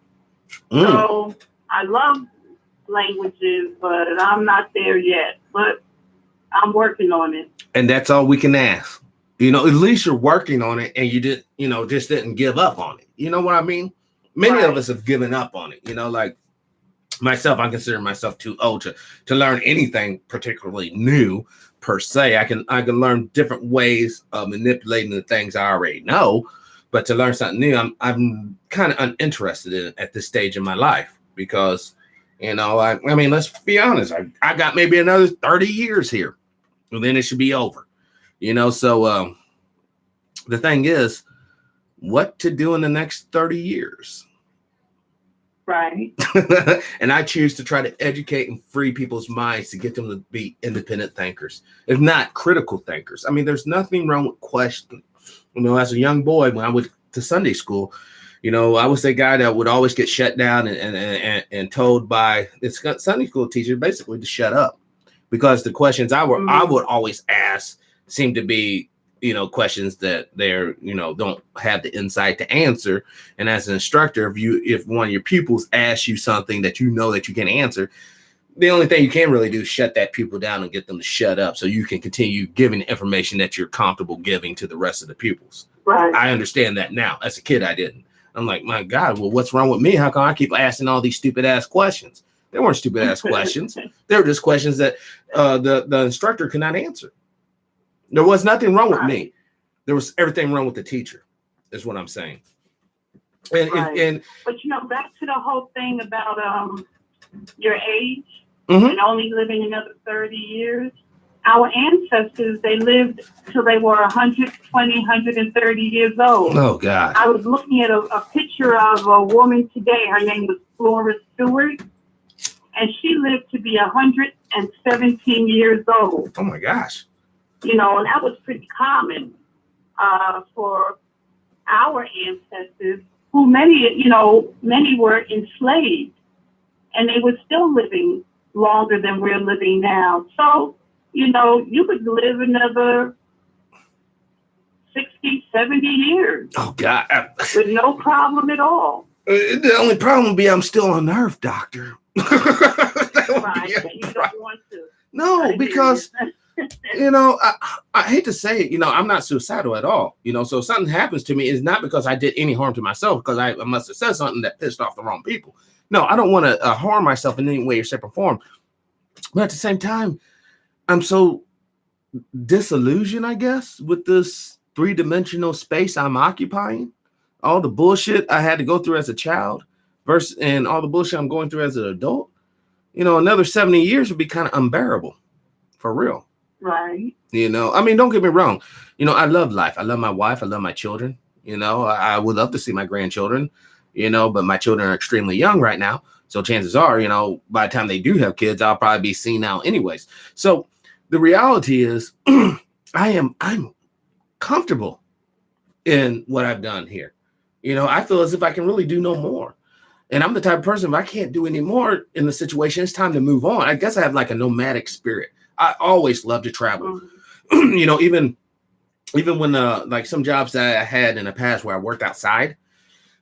So I love languages, but I'm not there yet. But I'm working on it. And that's all we can ask. At least you're working on it, and you didn't, just didn't give up on it. You know what I mean? Many of us have given up on it. Like myself, I consider myself too old to learn anything particularly new per se. I can learn different ways of manipulating the things I already know, but to learn something new, I'm kind of uninterested in it at this stage in my life because, I mean, let's be honest. I got maybe another 30 years here, and then it should be over. So the thing is, what to do in the next 30 years? Right. And I choose to try to educate and free people's minds to get them to be independent thinkers, if not critical thinkers. I mean, there's nothing wrong with questioning. As a young boy, when I went to Sunday school, I was the guy that would always get shut down and told by its Sunday school teacher basically to shut up because the questions I would always ask seemed to be questions that they're, don't have the insight to answer. And as an instructor, if one of your pupils asks you something that that you can answer, the only thing you can really do is shut that pupil down and get them to shut up so you can continue giving the information that you're comfortable giving to the rest of the pupils. Right. I understand that now. As a kid, I didn't. I'm like, my God, well, what's wrong with me? How come I keep asking all these stupid ass questions? They weren't stupid ass questions. They were just questions that the instructor could not answer. There was nothing wrong with me. There was everything wrong with the teacher, is what I'm saying. But back to the whole thing about your age and only living another 30 years. Our ancestors, they lived till they were 120, 130 years old. Oh, God. I was looking at a picture of a woman today. Her name was Flora Stewart, and she lived to be 117 years old. Oh, my gosh. And that was pretty common. for our ancestors, who many were enslaved, and they were still living longer than we're living now. So, you could live another 60, 70 years. Oh, God. With no problem at all. The only problem would be I'm still on Earth, doctor. Right. You don't want to. No, because, I hate to say it, I'm not suicidal at all. So if something happens to me, it's not because I did any harm to myself, because I must have said something that pissed off the wrong people. No, I don't want to harm myself in any way or shape or form. But at the same time, I'm so disillusioned, I guess, with this three-dimensional space I'm occupying. All the bullshit I had to go through as a child and all the bullshit I'm going through as an adult. Another 70 years would be kind of unbearable, for real. Right. Don't get me wrong. I love life. I love my wife. I love my children. I would love to see my grandchildren, but my children are extremely young right now. So chances are, by the time they do have kids, I'll probably be senile anyways. So the reality is I'm comfortable in what I've done here. I feel as if I can really do no more. And I'm the type of person, if I can't do any more in the situation, it's time to move on. I guess I have like a nomadic spirit. I always love to travel. Even when like some jobs that I had in the past where I worked outside,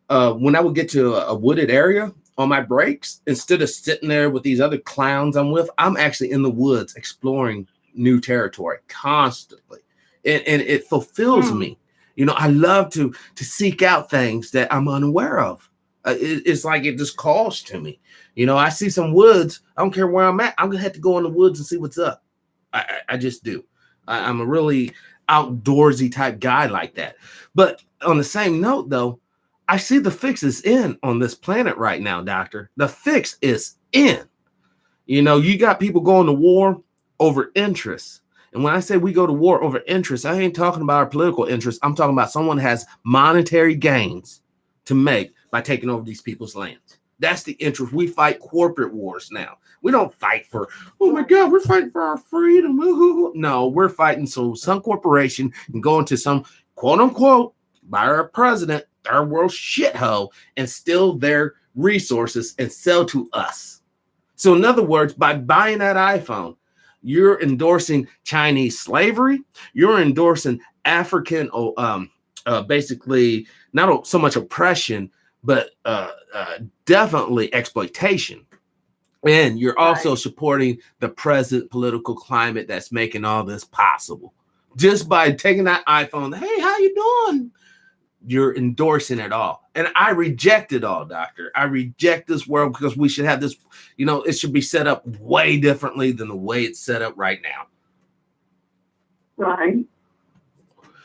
when I would get to a wooded area on my breaks, instead of sitting there with these other clowns I'm with, I'm actually in the woods exploring new territory constantly. And it fulfills me. I love to seek out things that I'm unaware of. It's like it just calls to me. I see some woods. I don't care where I'm at. I'm going to have to go in the woods and see what's up. I just do. I'm a really outdoorsy type guy like that. But on the same note, though, I see the fix is in on this planet right now, doctor. The fix is in. You got people going to war over interests. And when I say we go to war over interests, I ain't talking about our political interests. I'm talking about someone has monetary gains to make by taking over these people's lands. That's the interest. We fight corporate wars now. We don't fight for, oh my God, we're fighting for our freedom. No, we're fighting so some corporation can go into some quote unquote by our president, third world shithole, and steal their resources and sell to us. So in other words, by buying that iPhone, you're endorsing Chinese slavery. You're endorsing African, basically not so much oppression, but definitely exploitation. And you're also supporting the present political climate that's making all this possible. Just by taking that iPhone, hey, how you doing? You're endorsing it all. And I reject it all, doctor. I reject this world because we should have this, it should be set up way differently than the way it's set up right now. Right.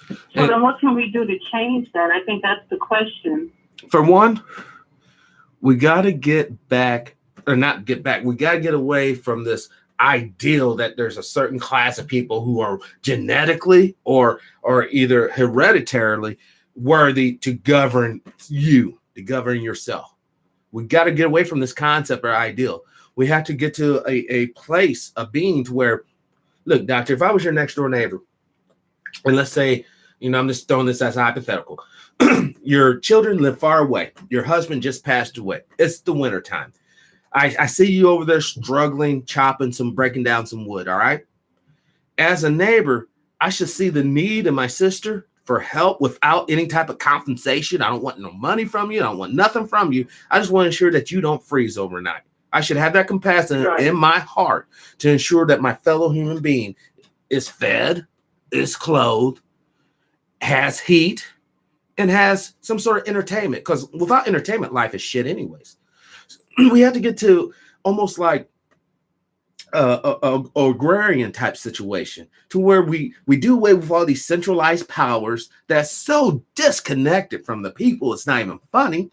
So then what can we do to change that? I think that's the question. For one, we got to get back, or not get back, we got to get away from this ideal that there's a certain class of people who are genetically or either hereditarily worthy to govern you, to govern yourself. We got to get away from this concept or ideal. We have to get to a place, a being to where, look, doctor, if I was your next door neighbor, and let's say, I'm just throwing this as a hypothetical, your children live far away. Your husband just passed away. It's the winter time. I see you over there struggling, breaking down some wood. All right. As a neighbor, I should see the need in my sister for help without any type of compensation. I don't want no money from you. I don't want nothing from you. I just want to ensure that you don't freeze overnight. I should have that compassion in my heart to ensure that my fellow human being is fed, is clothed, has heat, and has some sort of entertainment. Because without entertainment, life is shit anyways. We have to get to almost like a agrarian type situation to where we do away with all these centralized powers that's so disconnected from the people, it's not even funny,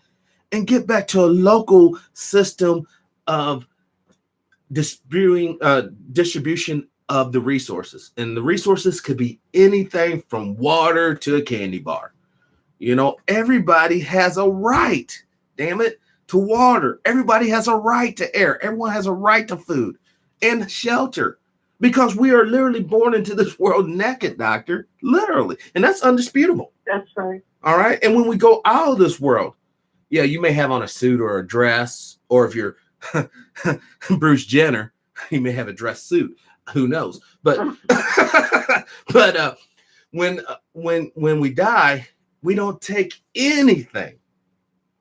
and get back to a local system of distribution of the resources. And the resources could be anything from water to a candy bar. Everybody has a right, damn it, to water. Everybody has a right to air. Everyone has a right to food and shelter. because we are literally born into this world naked, doctor, literally, and that's undisputable. That's right. All right, and when we go out of this world, yeah, you may have on a suit or a dress, or if you're Bruce Jenner, you may have a dress suit. Who knows? But but when we die, we don't take anything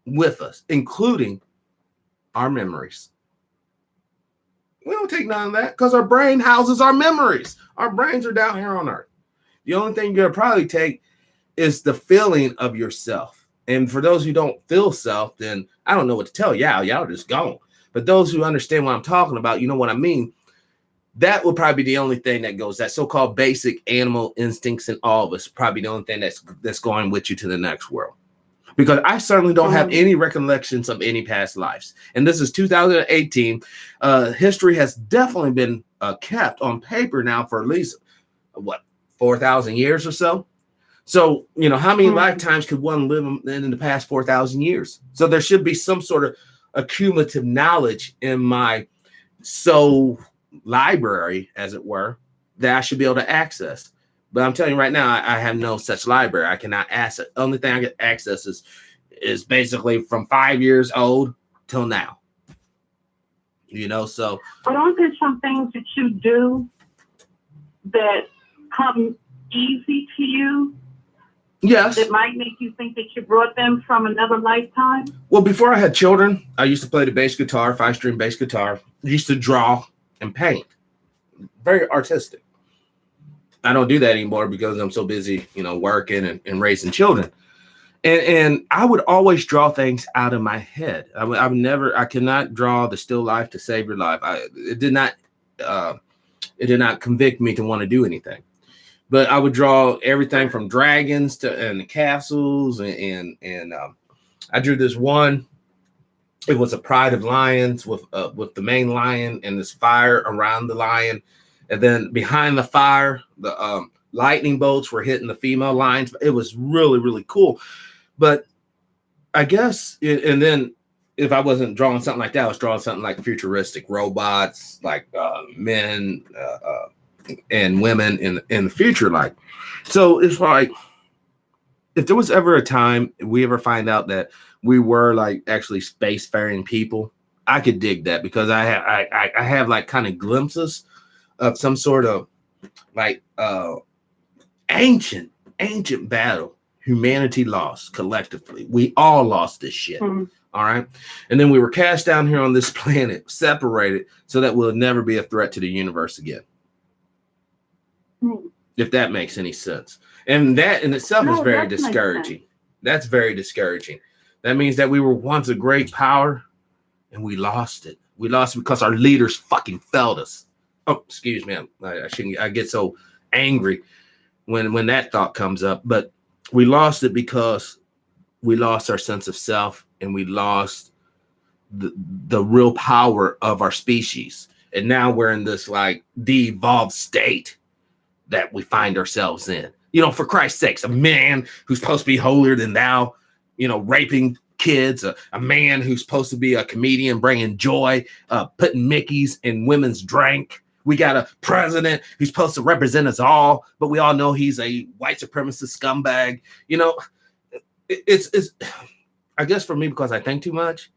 with us, including our memories. We don't take none of that because our brain houses our memories. Our brains are down here on Earth. The only thing you're gonna probably take is the feeling of yourself. And for those who don't feel self, then I don't know what to tell y'all. Y'all just gone. But those who understand what I'm talking about, you know what I mean. That will probably be the only thing that goes. That so-called basic animal instincts in all of us, probably the only thing that's going with you to the next world. Because I certainly don't have any recollections of any past lives. And this is 2018. History has definitely been kept on paper now for at least, 4,000 years or so. So, how many lifetimes could one live in the past 4,000 years? So there should be some sort of accumulative knowledge in my soul library, as it were, that I should be able to access. But I'm telling you right now, I have no such library. I cannot access. The only thing I get access is basically from 5 years old till now. So. But aren't there some things that you do that come easy to you? Yes. That might make you think that you brought them from another lifetime? Well, before I had children, I used to play the bass guitar, 5-string bass guitar. I used to draw and paint. Very artistic. I don't do that anymore because I'm so busy, working and raising children. And I would always draw things out of my head. I cannot draw the still life to save your life. It did not convict me to want to do anything. But I would draw everything from dragons and the castles, and I drew this one. It was a pride of lions with the main lion and this fire around the lion. And then behind the fire, the lightning bolts were hitting the female lions. It was really, really cool. But I guess, and then if I wasn't drawing something like that, I was drawing something like futuristic robots, like men and women in the future. Like, so it's like, if there was ever a time we ever find out that we were like actually spacefaring people, I could dig that, because I have like kind of glimpses of some sort of like ancient battle humanity lost collectively. We all lost this shit. All right. And then we were cast down here on this planet, separated, so that we'll never be a threat to the universe again. If that makes any sense. And that in itself is very discouraging. That's very discouraging. That means that we were once a great power and we lost it. We lost it because our leaders fucking failed us. Oh, excuse me. I get so angry when that thought comes up. But we lost it because we lost our sense of self, and we lost the real power of our species. And now we're in this like de-evolved state that we find ourselves in. For Christ's sakes, a man who's supposed to be holier than thou, raping kids, a man who's supposed to be a comedian bringing joy, putting Mickeys in women's drink. We got a president who's supposed to represent us all, but we all know he's a white supremacist scumbag. It's I guess for me, because I think too much,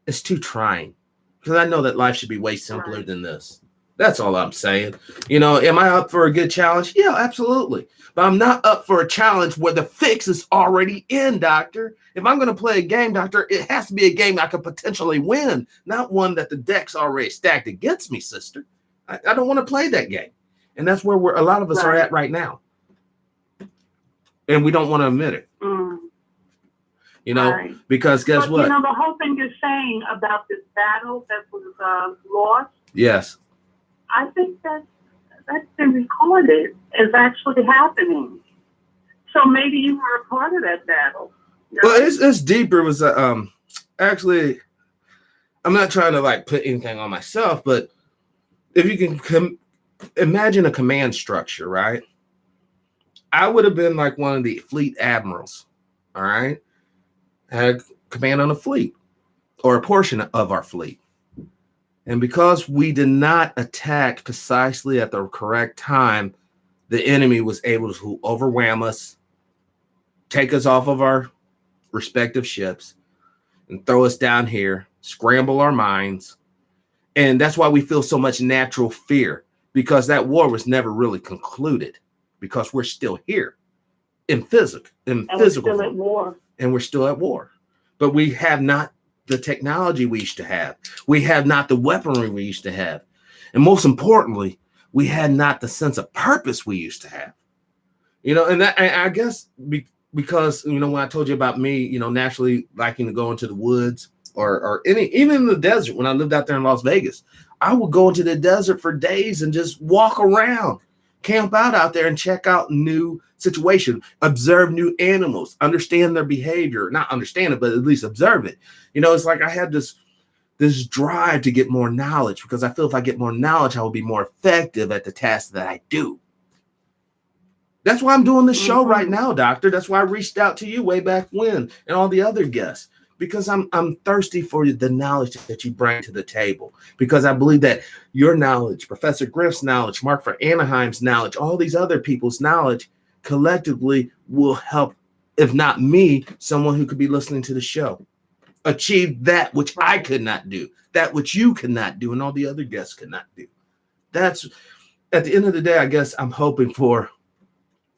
it's too trying, because I know that life should be way simpler than this. That's all I'm saying. Am I up for a good challenge? Yeah, absolutely. But I'm not up for a challenge where the fix is already in, doctor. If I'm going to play a game, doctor, it has to be a game I could potentially win, not one that the deck's already stacked against me, sister. I don't want to play that game. And that's where a lot of us are at right now. And we don't want to admit it. Because guess what? The whole thing you're saying about this battle that was lost. Yes. I think that's been recorded as actually happening. So maybe you were a part of that battle. Well, it's deeper. It was actually, I'm not trying to like put anything on myself, but if you can imagine a command structure, right? I would have been like one of the fleet admirals. All right, I had command on a fleet or a portion of our fleet. And because we did not attack precisely at the correct time, the enemy was able to overwhelm us, take us off of our respective ships, and throw us down here, scramble our minds. And that's why we feel so much natural fear, because that war was never really concluded, because we're still here in physical. And we're still at war. And we're still at war. But we have not the technology we used to have. We have not the weaponry we used to have. And most importantly, we had not the sense of purpose we used to have. And that, I guess because, when I told you about me, naturally liking to go into the woods or even in the desert, when I lived out there in Las Vegas, I would go into the desert for days and just walk around, camp out there and check out new situations, observe new animals, understand their behavior, not understand it, but at least observe it. It's like I had this drive to get more knowledge, because I feel if I get more knowledge, I will be more effective at the task that I do. That's why I'm doing this show right now, Doctor. That's why I reached out to you way back when, and all the other guests, because I'm thirsty for the knowledge that you bring to the table, because I believe that your knowledge, Professor Griff's knowledge, Mark for Anaheim's knowledge, all these other people's knowledge collectively will help, if not me, someone who could be listening to the show, achieve that which I could not do, that which you could not do, and all the other guests could not do. That's, at the end of the day, I guess I'm hoping for,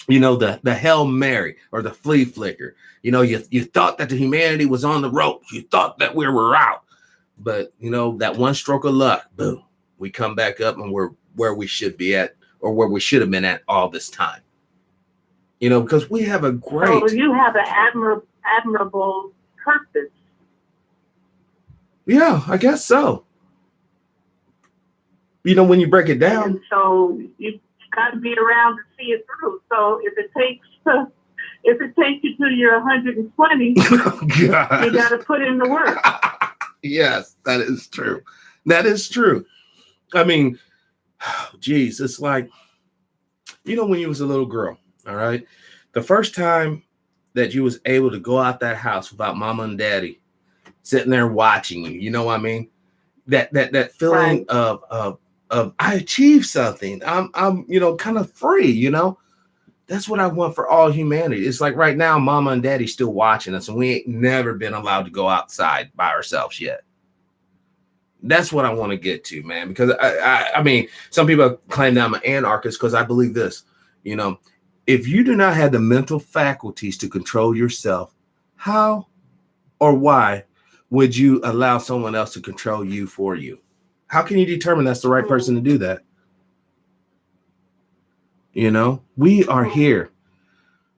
the Hail Mary or the flea flicker. You thought that the humanity was on the ropes. You thought that we were out. But, that one stroke of luck, boom, we come back up and we're where we should be at, or where we should have been at all this time. Because we have a great... So you have an admirable purpose. Yeah, I guess so. When you break it down. And so you got to be around to see it through. So if it takes you to your 120, you got to put in the work. Yes, that is true. That is true. I mean, geez, it's like, when you was a little girl, all right, the first time that you was able to go out that house without mama and daddy sitting there watching you, you know what I mean? That feeling of I achieved something. I'm kind of free, That's what I want for all humanity. It's like right now, mama and daddy still watching us, and we ain't never been allowed to go outside by ourselves yet. That's what I want to get to, man, because I mean, some people claim that I'm an anarchist, because I believe this, if you do not have the mental faculties to control yourself, how or why would you allow someone else to control you for you? How can you determine that's the right person to do that? We are here.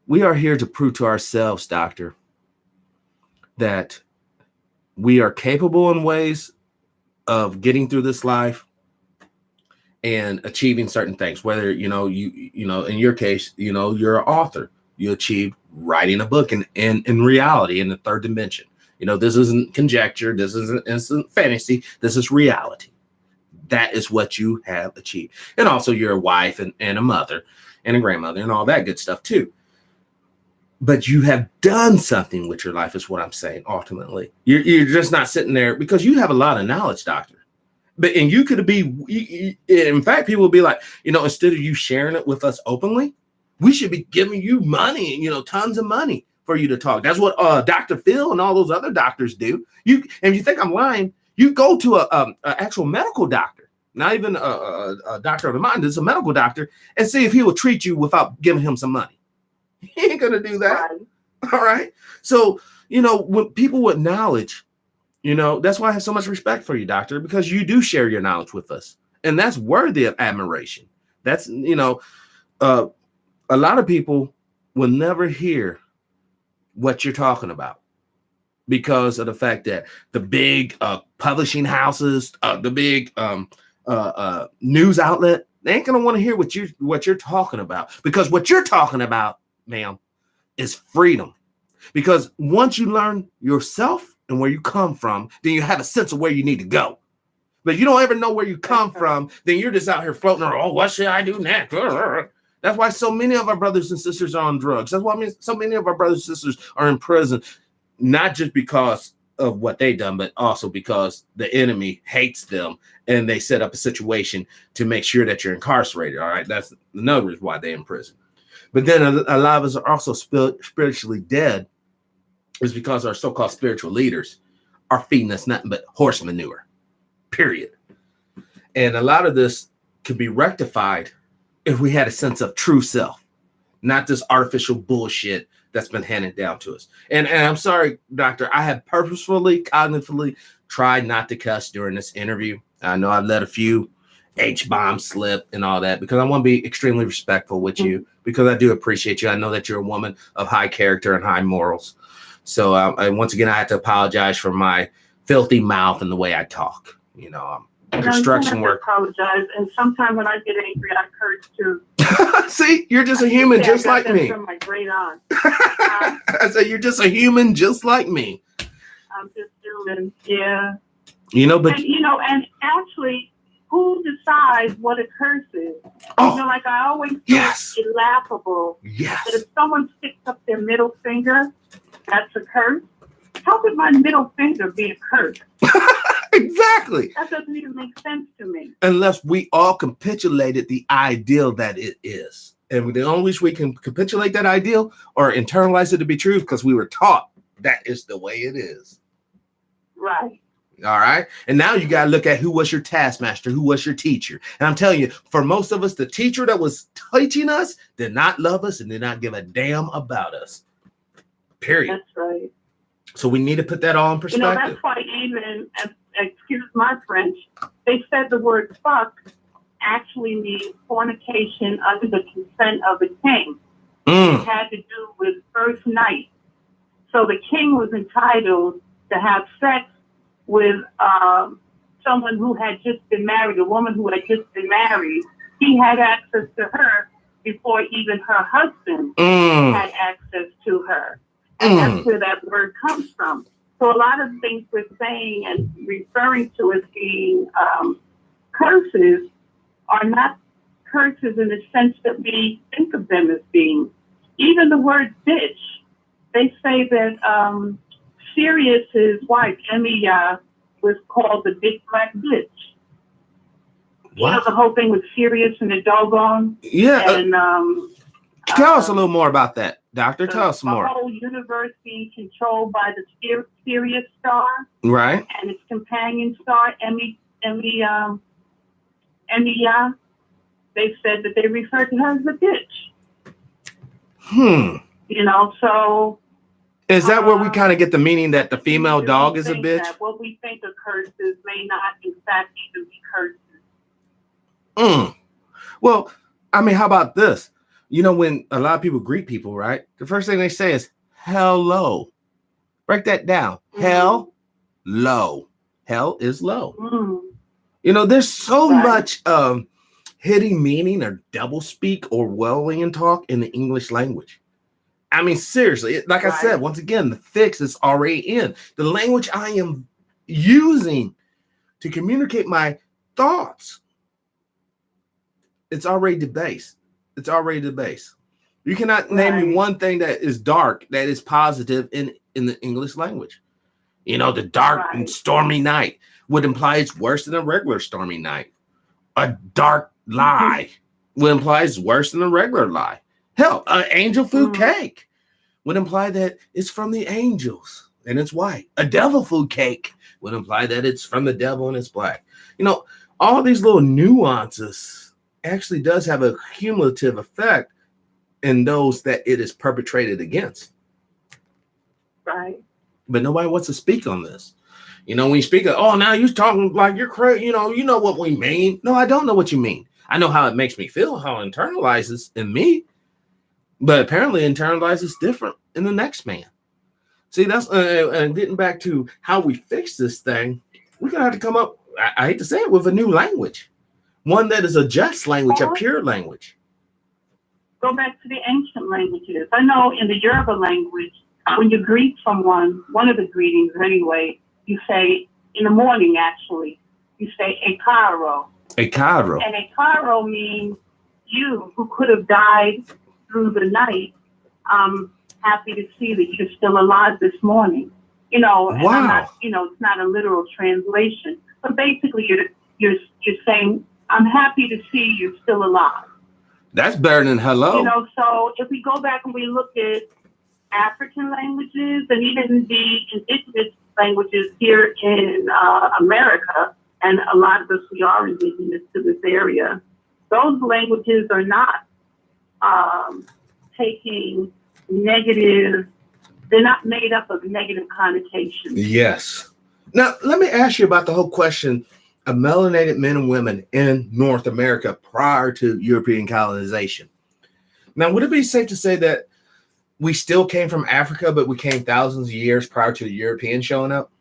We are here to prove to ourselves, Doctor, that we are capable in ways of getting through this life and achieving certain things. Whether, in your case, you're an author. You achieved writing a book in reality, in the third dimension. This isn't conjecture. This isn't fantasy. This is reality. That is what you have achieved. And also you're a wife and a mother and a grandmother and all that good stuff too. But you have done something with your life, is what I'm saying. Ultimately, you're just not sitting there, because you have a lot of knowledge, Doctor. And you could be, in fact, people will be like, instead of you sharing it with us openly, we should be giving you money, tons of money for you to talk. That's what Dr. Phil and all those other doctors do. And if you think I'm lying, you go to a actual medical doctor, not even a doctor of the mind, it's a medical doctor, and see if he will treat you without giving him some money. He ain't going to do that. Right. All right. So, when people with knowledge, that's why I have so much respect for you, Doctor, because you do share your knowledge with us. And that's worthy of admiration. That's, a lot of people will never hear what you're talking about, because of the fact that the big publishing houses, the big news outlet, they ain't gonna want to hear what you're talking about, because what you're talking about, ma'am, is freedom. Because once you learn yourself and where you come from, then you have a sense of where you need to go. But if you don't ever know where you come from, then you're just out here floating around. Oh, what should I do next? That's why so many of our brothers and sisters are on drugs. That's why so many of our brothers and sisters are in prison. Not just because of what they done, but also because the enemy hates them and they set up a situation to make sure that you're incarcerated. All right, that's another reason why they're in prison. But then a lot of us are also spiritually dead, is because our so-called spiritual leaders are feeding us nothing but horse manure, period. And a lot of this could be rectified if we had a sense of true self, not this artificial bullshit that's been handed down to us. And I'm sorry, doctor, I have purposefully, cognitively tried not to cuss during this interview. I know I've let a few H-bombs slip and all that because I want to be extremely respectful with you, because I do appreciate you. I know that you're a woman of high character and high morals. So once again, I have to apologize for my filthy mouth and the way I talk. You know, construction work. Apologize. And sometimes when I get angry, I curse too. See, you're just a human, just like me. From my great aunt. I say you're just a human, just like me. I'm just human. Yeah. You know, but and actually, who decides what a curse is? Oh, like I always think yes. it's laughable. Yes. That if someone sticks up their middle finger, that's a curse. How could my middle finger be a curse? Exactly. That doesn't even make sense to me. Unless we all capitulated the ideal that it is. And the only way we can capitulate that ideal or internalize it to be true because we were taught that is the way it is. Right. All right. And now you got to look at who was your taskmaster, who was your teacher. And I'm telling you, for most of us, the teacher that was teaching us did not love us and did not give a damn about us. Period. That's right. So we need to put that all in perspective. That's why even, excuse my French, they said the word fuck actually means fornication under the consent of the king. It had to do with first night. So the king was entitled to have sex with someone who had just been married, a woman who had just been married. He had access to her before even her husband had access to her. And that's where that word comes from. So a lot of things we're saying and referring to as being curses are not curses in the sense that we think of them as being. Even the word bitch, they say that Sirius's wife, Emmy, was called the big black bitch. Wow. You know the whole thing with Sirius and the doggone? Yeah. And tell us a little more about that, doctor. Tell us more. The whole universe being controlled by the Sirius star. Right. And its companion star, Emmy. They said that they referred to her as a bitch. So... Is that where we kind of get the meaning that the female dog is a bitch? What we think of curses may not, in fact, even be curses. Well, I mean, how about this? When a lot of people greet people, right? The first thing they say is hello. Break that down. Hell, low. Hell is low. There's so much hidden meaning or doublespeak or Orwellian talk in the English language. I mean, seriously, like I said, once again, the fix is already in. The language I am using to communicate my thoughts, it's already debased. It's already debased. You cannot name me one thing that is dark, that is positive in the English language. The dark and stormy night would imply it's worse than a regular stormy night. A dark lie would imply it's worse than a regular lie. Hell, an angel food cake would imply that it's from the angels and it's white. A devil food cake would imply that it's from the devil and it's black. All these little nuances actually does have a cumulative effect in those that it is perpetrated against. Right. But nobody wants to speak on this. When you speak of, now you're talking like you're crazy, you know what we mean. No, I don't know what you mean. I know how it makes me feel, how it internalizes in me. But apparently internalizes different in the next man. See, that's and getting back to how we fix this thing, we're going to have to come up, I hate to say it, with a new language. One that is a just language, a pure language. Go back to the ancient languages. I know in the Yoruba language, when you greet someone, one of the greetings anyway, you say, in the morning actually, you say, Ekaro. Ekaro. And Ekaro means you who could have died through the night. I'm happy to see that you're still alive this morning. And I'm not, it's not a literal translation, but basically you're saying, I'm happy to see you're still alive. That's better than hello. You know, so if we go back and we look at African languages and even the indigenous languages here in America, and a lot of us, we are indigenous to this area, those languages are not taking negative, they're not made up of negative connotations. Yes. Now, let me ask you about the whole question of melanated men and women in North America prior to European colonization. Now, would it be safe to say that we still came from Africa, but we came thousands of years prior to the Europeans showing up?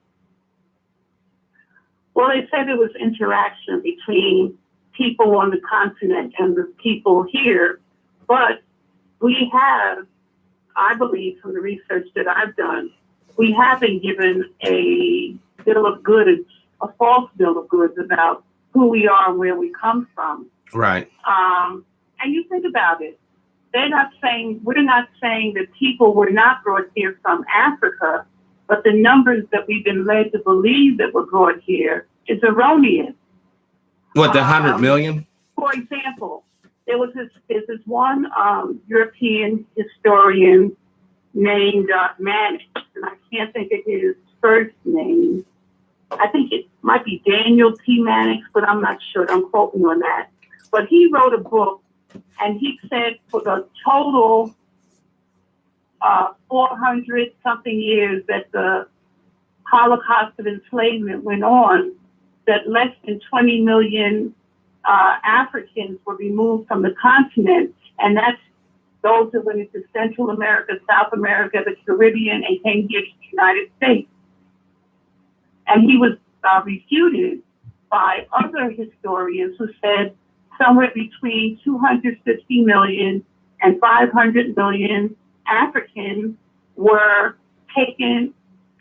Well, they said there was interaction between people on the continent and the people here, but we have, I believe from the research that I've done, we have been given a bill of goods, a false bill of goods about who we are and where we come from. Right. And you think about it, we're not saying that people were not brought here from Africa, but the numbers that we've been led to believe that were brought here is erroneous. What, the 100 million? For example, there's this one European historian named Mannix, and I can't think of his first name. I think it might be Daniel P. Mannix, but I'm not sure. Don't quote me on that. But he wrote a book, and he said for the total 400 something years that the Holocaust of enslavement went on, that less than 20 million Africans were removed from the continent, and that's those who went into Central America, South America, the Caribbean, and came here to the United States. And he was refuted by other historians who said somewhere between 250 million and 500 million Africans were taken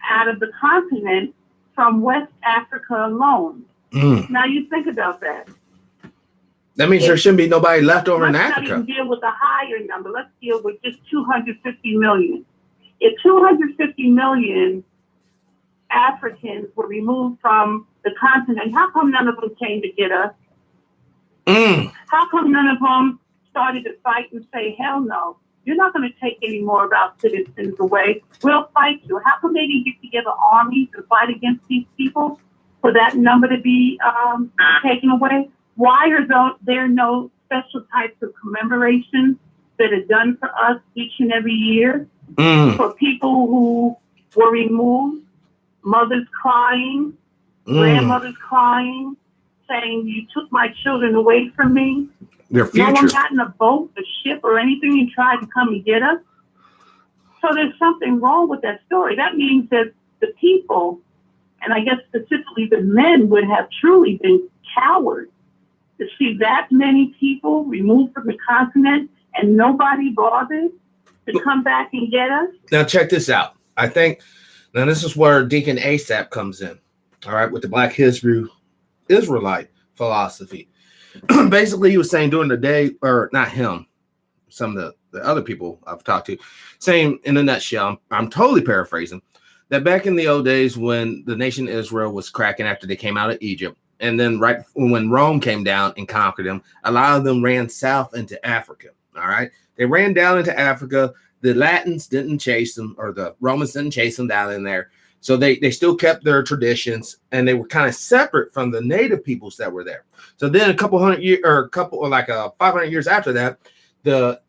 out of the continent from West Africa alone. Now you think about that. That means there shouldn't be nobody left over in Africa. Let's not even deal with a higher number. Let's deal with just 250 million. If 250 million Africans were removed from the continent, how come none of them came to get us? How come none of them started to fight and say, hell no, you're not going to take any more of our citizens away. We'll fight you. How come they didn't get together armies to fight against these people for that number to be taken away? Why are there no special types of commemorations that are done for us each and every year for people who were removed? Mothers crying, grandmothers crying, saying, you took my children away from me. Their future. No one got in a boat, a ship, or anything and tried to come and get us. So there's something wrong with that story. That means that the people, and I guess specifically the men, would have truly been cowards to see that many people removed from the continent and nobody bothered to come back and get us. Now check this out. I think, now this is where Deacon ASAP comes in, all right, with the Black Hebrew Israelite philosophy. Basically, he was saying during the day, or not him, some of the other people I've talked to, saying in a nutshell, I'm totally paraphrasing, that back in the old days when the nation Israel was cracking after they came out of Egypt, and then right when Rome came down and conquered them, a lot of them ran south into Africa, all right? They ran down into Africa. The Latins didn't chase them, or the Romans didn't chase them down in there. So they still kept their traditions, and they were kind of separate from the native peoples that were there. So then a couple hundred years, or 500 years after that, the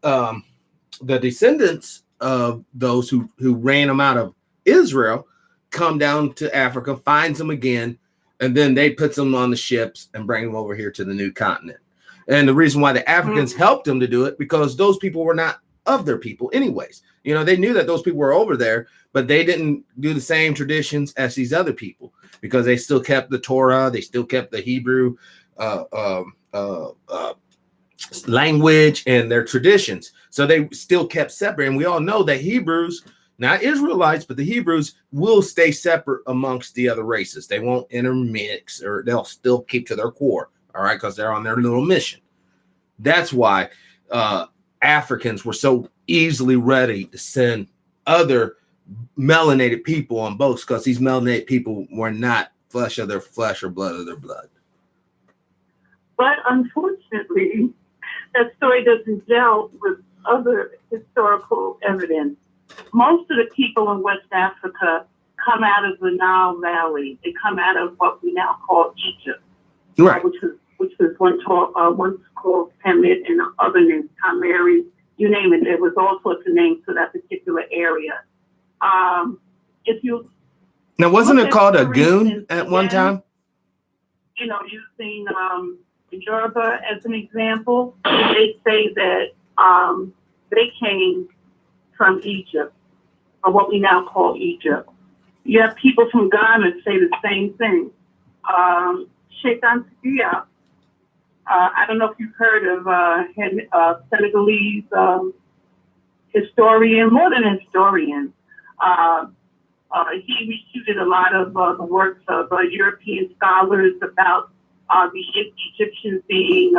descendants of those who ran them out of Israel come down to Africa, finds them again, and then they put them on the ships and bring them over here to the new continent. And the reason why the Africans helped them to do it, because those people were not of their people anyways. You know, they knew that those people were over there, but they didn't do the same traditions as these other people, because they still kept the Torah, they still kept the Hebrew language and their traditions. So they still kept separate. And we all know that Hebrews, not Israelites, but the Hebrews will stay separate amongst the other races. They won't intermix, or they'll still keep to their core, all right, because they're on their little mission. That's why Africans were so easily ready to send other melanated people on boats, because these melanated people were not flesh of their flesh or blood of their blood. But unfortunately, that story doesn't gel with other historical evidence. Most of the people in West Africa come out of the Nile Valley. They come out of what we now call Egypt, Right. which was once called Kemet and other names, Tamari, you name it. There was all sorts of names for that particular area. If you Now, wasn't look it at called a for goon instance, at one again, time? Using Yoruba as an example, they say that they came from Egypt, or what we now call Egypt. You have people from Ghana say the same thing. Sheikh Anta, I don't know if you've heard of Senegalese historian, more than a historian. He refuted a lot of the works of European scholars about the Egyptians being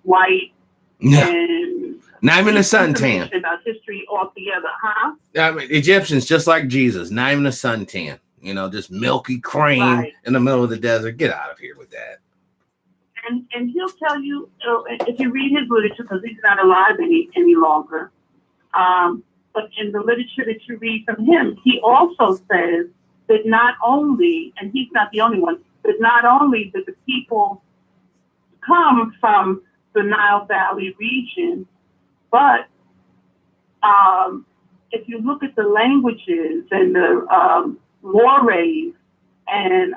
white Yeah. and Not even a suntan. information about history altogether, huh? I mean, Egyptians, just like Jesus, not even a suntan. Just milky cream Right. in the middle of the desert. Get out of here with that. And he'll tell you, if you read his literature, because he's not alive any longer, but in the literature that you read from him, he also says that not only, and he's not the only one, but not only did the people come from the Nile Valley region, but if you look at the languages and the mores and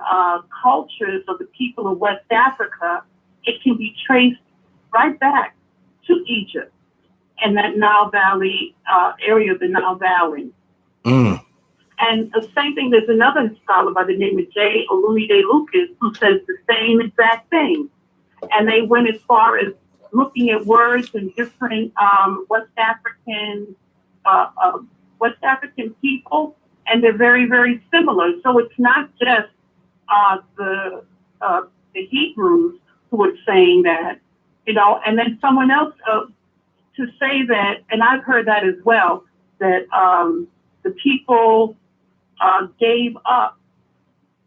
cultures of the people of West Africa, it can be traced right back to Egypt and that Nile Valley area of the Nile Valley. Mm. And the same thing, there's another scholar by the name of J. Olumide Lucas who says the same exact thing. And they went as far as looking at words in different West African people, and they're very, very similar. So it's not just the Hebrews who are saying that, and then someone else to say that, and I've heard that as well, that the people gave up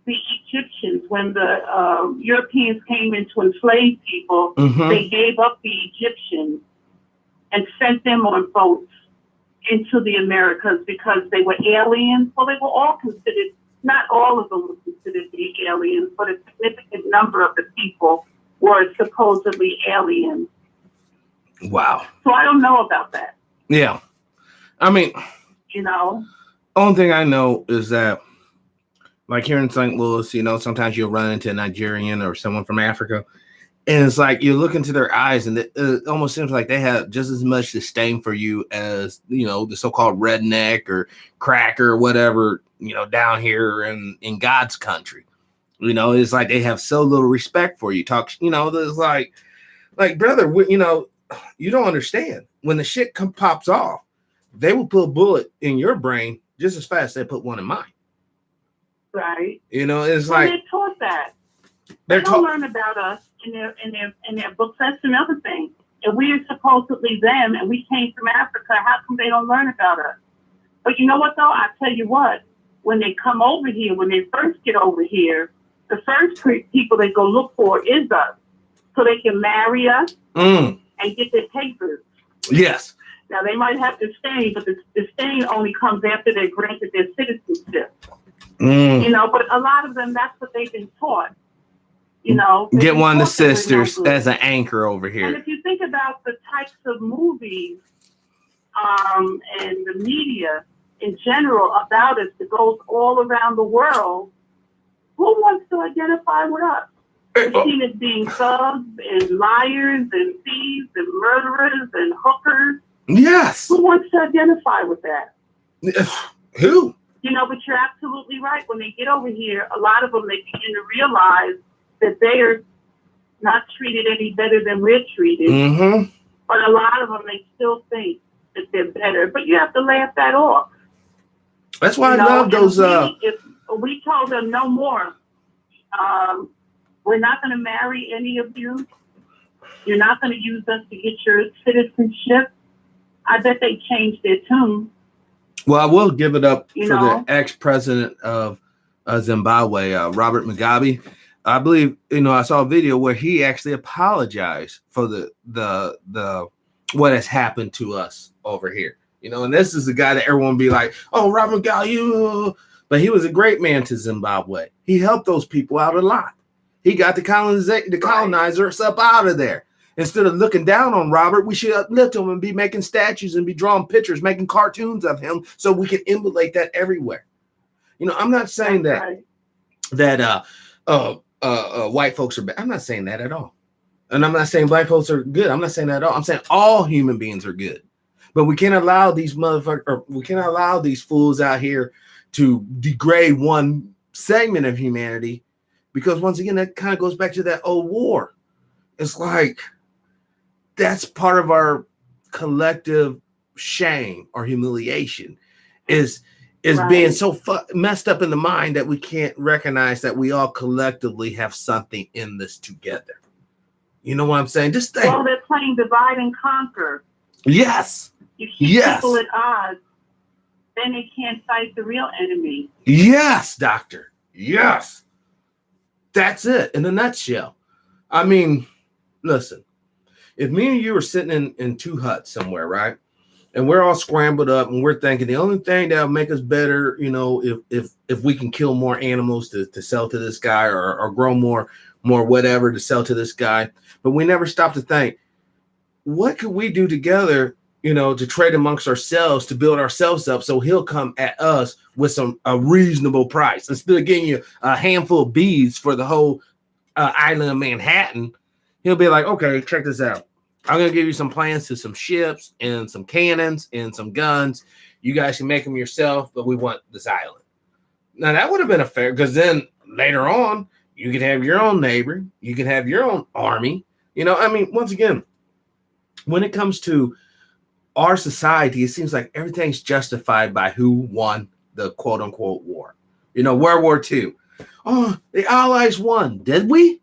the Egyptians when the Europeans came in to enslave people. Mhm. They gave up the Egyptians and sent them on boats into the Americas because they were aliens. Well, they were all considered, not all of them were considered to be aliens, but a significant number of the people were supposedly aliens. Wow. So I don't know about that. Yeah. I mean, only thing I know is that, like here in St. Louis, sometimes you'll run into a Nigerian or someone from Africa, and it's like you look into their eyes, and it almost seems like they have just as much disdain for you as the so-called redneck or cracker or whatever down here in God's country. It's like they have so little respect for you. There's like brother, you don't understand. When the shit pops off, they will put a bullet in your brain just as fast as they put one in mine. Right. It's like they're taught that. They don't learn about us in their books. That's another thing. If we are supposedly them and we came from Africa, how come they don't learn about us? But you know what though? I tell you what, when they come over here, when they first get over here, the first people they go look for is us, so they can marry us and get their papers. Yes. Now they might have to stay, but the staying only comes after they're granted their citizenship. But a lot of them, that's what they've been taught. Get one of the sisters as an anchor over here. And if you think about the types of movies and the media in general about us that goes all around the world, who wants to identify with us? We're seen as being thugs and liars and thieves and murderers and hookers. Yes. Who wants to identify with that? Who? But you're absolutely right. When they get over here, a lot of them, they begin to realize that they are not treated any better than we're treated. Mm-hmm. But a lot of them, they still think that they're better. But you have to laugh that off. That's why I love those. If we told them no more, we're not going to marry any of you. You're not going to use us to get your citizenship. I bet they changed their tune. Well, I will give it up for the ex-president of Zimbabwe, Robert Mugabe. I believe, I saw a video where he actually apologized for the what has happened to us over here. And this is the guy that everyone be like, oh, Robert Mugabe, you. But he was a great man to Zimbabwe. He helped those people out a lot. He got the colonizers up out of there. Instead of looking down on Robert, we should uplift him and be making statues and be drawing pictures, making cartoons of him so we can emulate that everywhere. I'm not saying that white folks are bad. I'm not saying that at all. And I'm not saying black folks are good. I'm not saying that at all. I'm saying all human beings are good. But we can't allow these fools out here to degrade one segment of humanity, because once again, that kind of goes back to that old war. It's like that's part of our collective shame or humiliation is being so messed up in the mind that we can't recognize that we all collectively have something in this together. You know what I'm saying? Just think. Well, they're playing divide and conquer. Yes. You keep people at odds, then they can't fight the real enemy. Yes, doctor. Yes. That's it in a nutshell. I mean, listen, if me and you are sitting in two huts somewhere, right? And we're all scrambled up and we're thinking the only thing that'll make us better, if we can kill more animals to sell to this guy or grow more whatever to sell to this guy. But we never stop to think, what could we do together, to trade amongst ourselves, to build ourselves up so he'll come at us with a reasonable price. Instead of getting you a handful of beads for the whole island of Manhattan, he'll be like, okay, check this out. I'm going to give you some plans to some ships and some cannons and some guns. You guys can make them yourself, but we want this island. Now, that would have been a fair, because then later on, you could have your own neighbor. You could have your own army. Once again, when it comes to our society, it seems like everything's justified by who won the quote unquote war. World War II. Oh, the Allies won. Did we?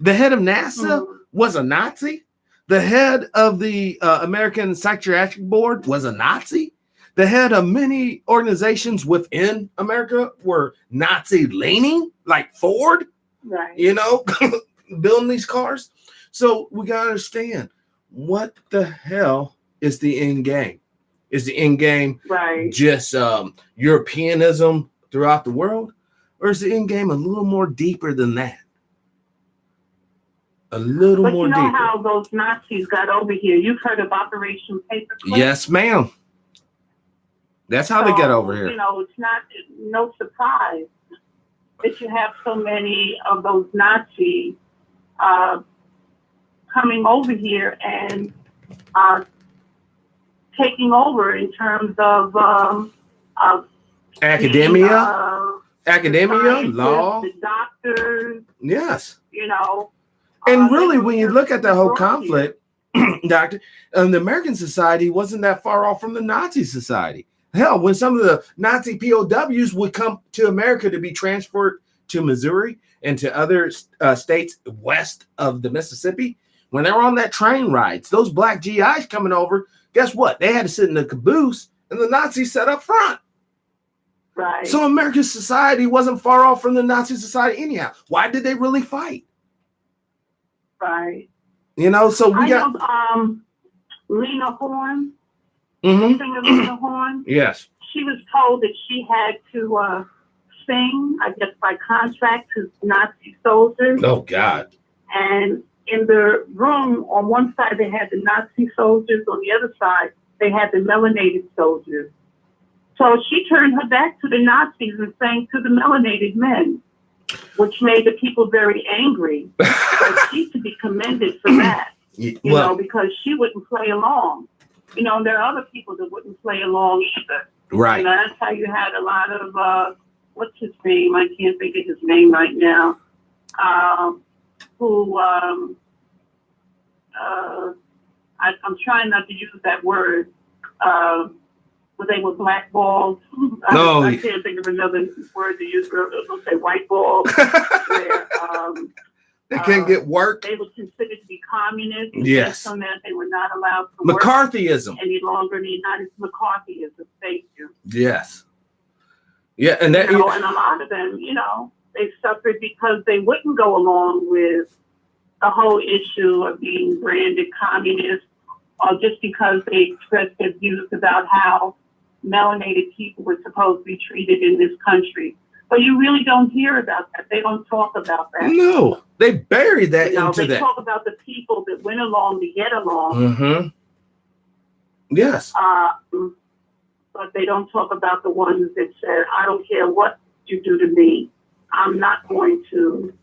The head of NASA was a Nazi. The head of the American Psychiatric Board was a Nazi. The head of many organizations within America were Nazi leaning, like Ford, right? Building these cars. So we got to understand, what the hell is the end game? Is the end game just Europeanism throughout the world? Or is the end game a little more deeper than that? A little more deeper. But how those Nazis got over here? You've heard of Operation Paperclip? Yes, ma'am. That's how they get over here. It's not no surprise that you have so many of those Nazis coming over here and taking over in terms of academia, law, the doctors. Yes. And really, when you look at that whole conflict, doctor, the American society wasn't that far off from the Nazi society. Hell, when some of the Nazi POWs would come to America to be transferred to Missouri and to other states west of the Mississippi, when they were on that train rides, those black GIs coming over, guess what? They had to sit in the caboose and the Nazis sat up front. Right. So American society wasn't far off from the Nazi society anyhow. Why did they really fight? Right. So we got Lena Horne. Mm-hmm. Singer Lena Horne. Yes. She was told that she had to sing, I guess by contract, to Nazi soldiers. Oh God. And in the room, on one side they had the Nazi soldiers, on the other side they had the melanated soldiers. So she turned her back to the Nazis and sang to the melanated men, which made the people very angry. But she's to be commended for that, because she wouldn't play along. There are other people that wouldn't play along either. Right. That's how you had a lot of, what's his name? I can't think of his name right now. I'm trying not to use that word. But they were blackballed. I can't think of another word to use. Let's say white balls. Where, they can't get work. They were considered to be communists. Yes. So that they were not allowed to McCarthyism. work any longer in the United States. McCarthyism. Thank you. Yes. Yeah, and that and a lot of them, They suffered because they wouldn't go along with the whole issue of being branded communist, or just because they expressed their views about how melanated people were supposed to be treated in this country. But you really don't hear about that. They don't talk about that. No, they buried that into they that. They talk about the people that went along to get along. Mm-hmm. Yes. But they don't talk about the ones that said, I don't care what you do to me. I'm not going to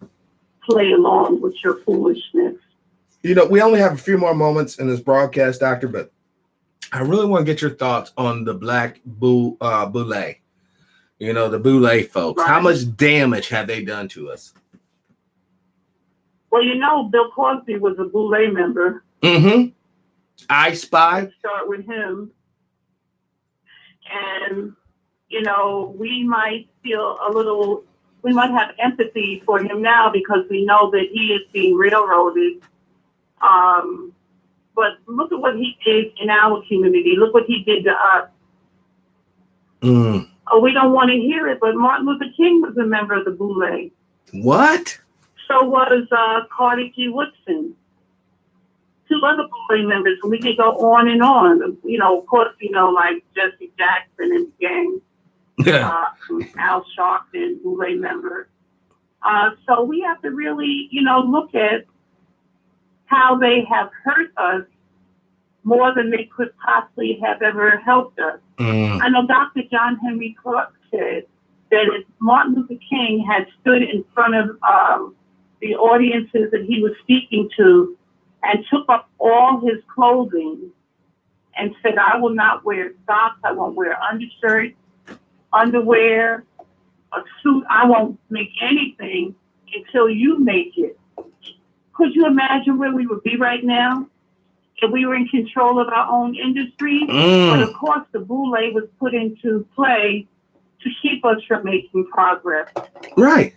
play along with your foolishness. You know, we only have a few more moments in this broadcast, Doctor, but I really want to get your thoughts on the black boule. You know, the boule folks. Right. How much damage have they done to us? Well, you know, Bill Cosby was a boule member. Mm-hmm. I Spy. Let's start with him. And, you know, we might have empathy for him now because we know that he is being railroaded. But look at what he did in our community. Look what he did to us. Mm. Oh, we don't want to hear it, but Martin Luther King was a member of the boule. What? So was Carter G. Woodson. 2 other boule members, and we could go on and on. You know, of course, you know, like Jesse Jackson and the gang. Al Sharpton, boule member. So we have to really, you know, look at how they have hurt us more than they could possibly have ever helped us. I know Dr. John Henry Clark said that if Martin Luther King had stood in front of the audiences that he was speaking to and took up all his clothing and said, I will not wear socks, I won't wear undershirts, underwear, a suit, I won't make anything until you make it. Could you imagine where we would be right now if we were in control of our own industry? But of course, the boule was put into play to keep us from making progress. Right.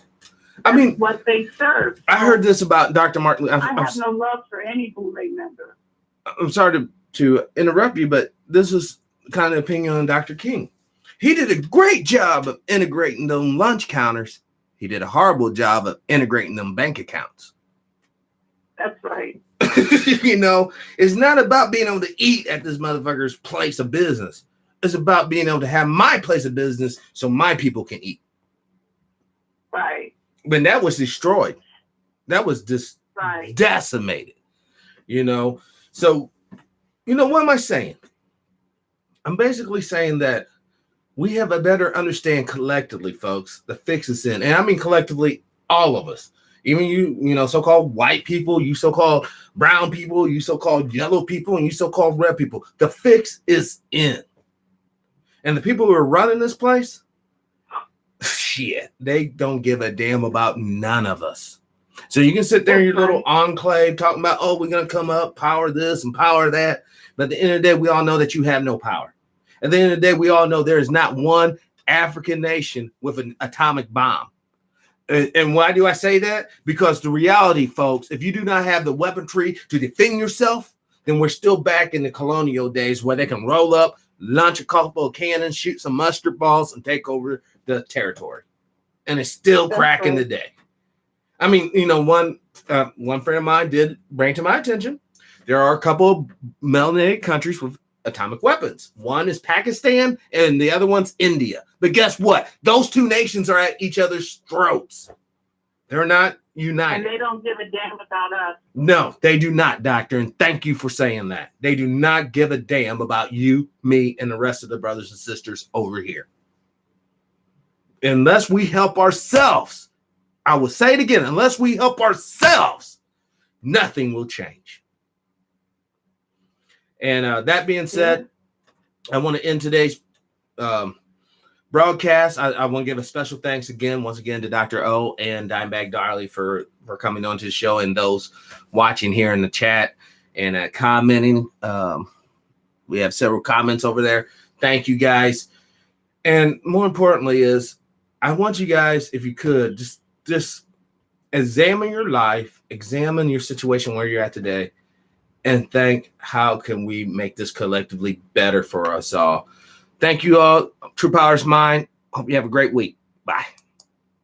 I mean, what they serve. I heard this about Dr. Martin. I have no love for any boule member. I'm sorry to interrupt you, but this is kind of opinion on Dr. King. He did a great job of integrating them lunch counters. He did a horrible job of integrating them bank accounts. That's right. You know, it's not about being able to eat at this motherfucker's place of business. It's about being able to have my place of business so my people can eat. Right. When that was destroyed, that was just right. Decimated. You know, so, you know, what am I saying? I'm basically saying that we have a better understand collectively, folks, the fix is in. And I mean collectively, all of us. Even you know, so-called white people, you so-called brown people, you so-called yellow people, and you so-called red people. The fix is in. And the people who are running this place, shit, they don't give a damn about none of us. So you can sit there in your little enclave talking about, oh, we're going to come up, power this and power that. But at the end of the day, we all know that you have no power. At the end of the day, we all know there is not one African nation with an atomic bomb. And why do I say that? Because the reality, folks, if you do not have the weaponry to defend yourself, then we're still back in the colonial days where they can roll up, launch a couple of cannons, shoot some mustard balls, and take over the territory. And it's still cracking the day. I mean, you know, one friend of mine did bring to my attention, there are a couple of melanated countries with atomic weapons. One is Pakistan and the other one's India. But guess what? Those two nations are at each other's throats. They're not united. And they don't give a damn about us. No, they do not, doctor. And thank you for saying that. They do not give a damn about you, me, and the rest of the brothers and sisters over here. Unless we help ourselves, I will say it again, unless we help ourselves, nothing will change. And that being said, I want to end today's broadcast. I want to give a special thanks once again to Dr.O and Dimebag Darley for coming on to the show, and those watching here in the chat and commenting. We have several comments over there. Thank you guys. And more importantly is I want you guys, if you could, just examine your life, examine your situation where you're at today, and think, how can we make this collectively better for us all? Thank you all. Truepowerismine. Hope you have a great week. Bye.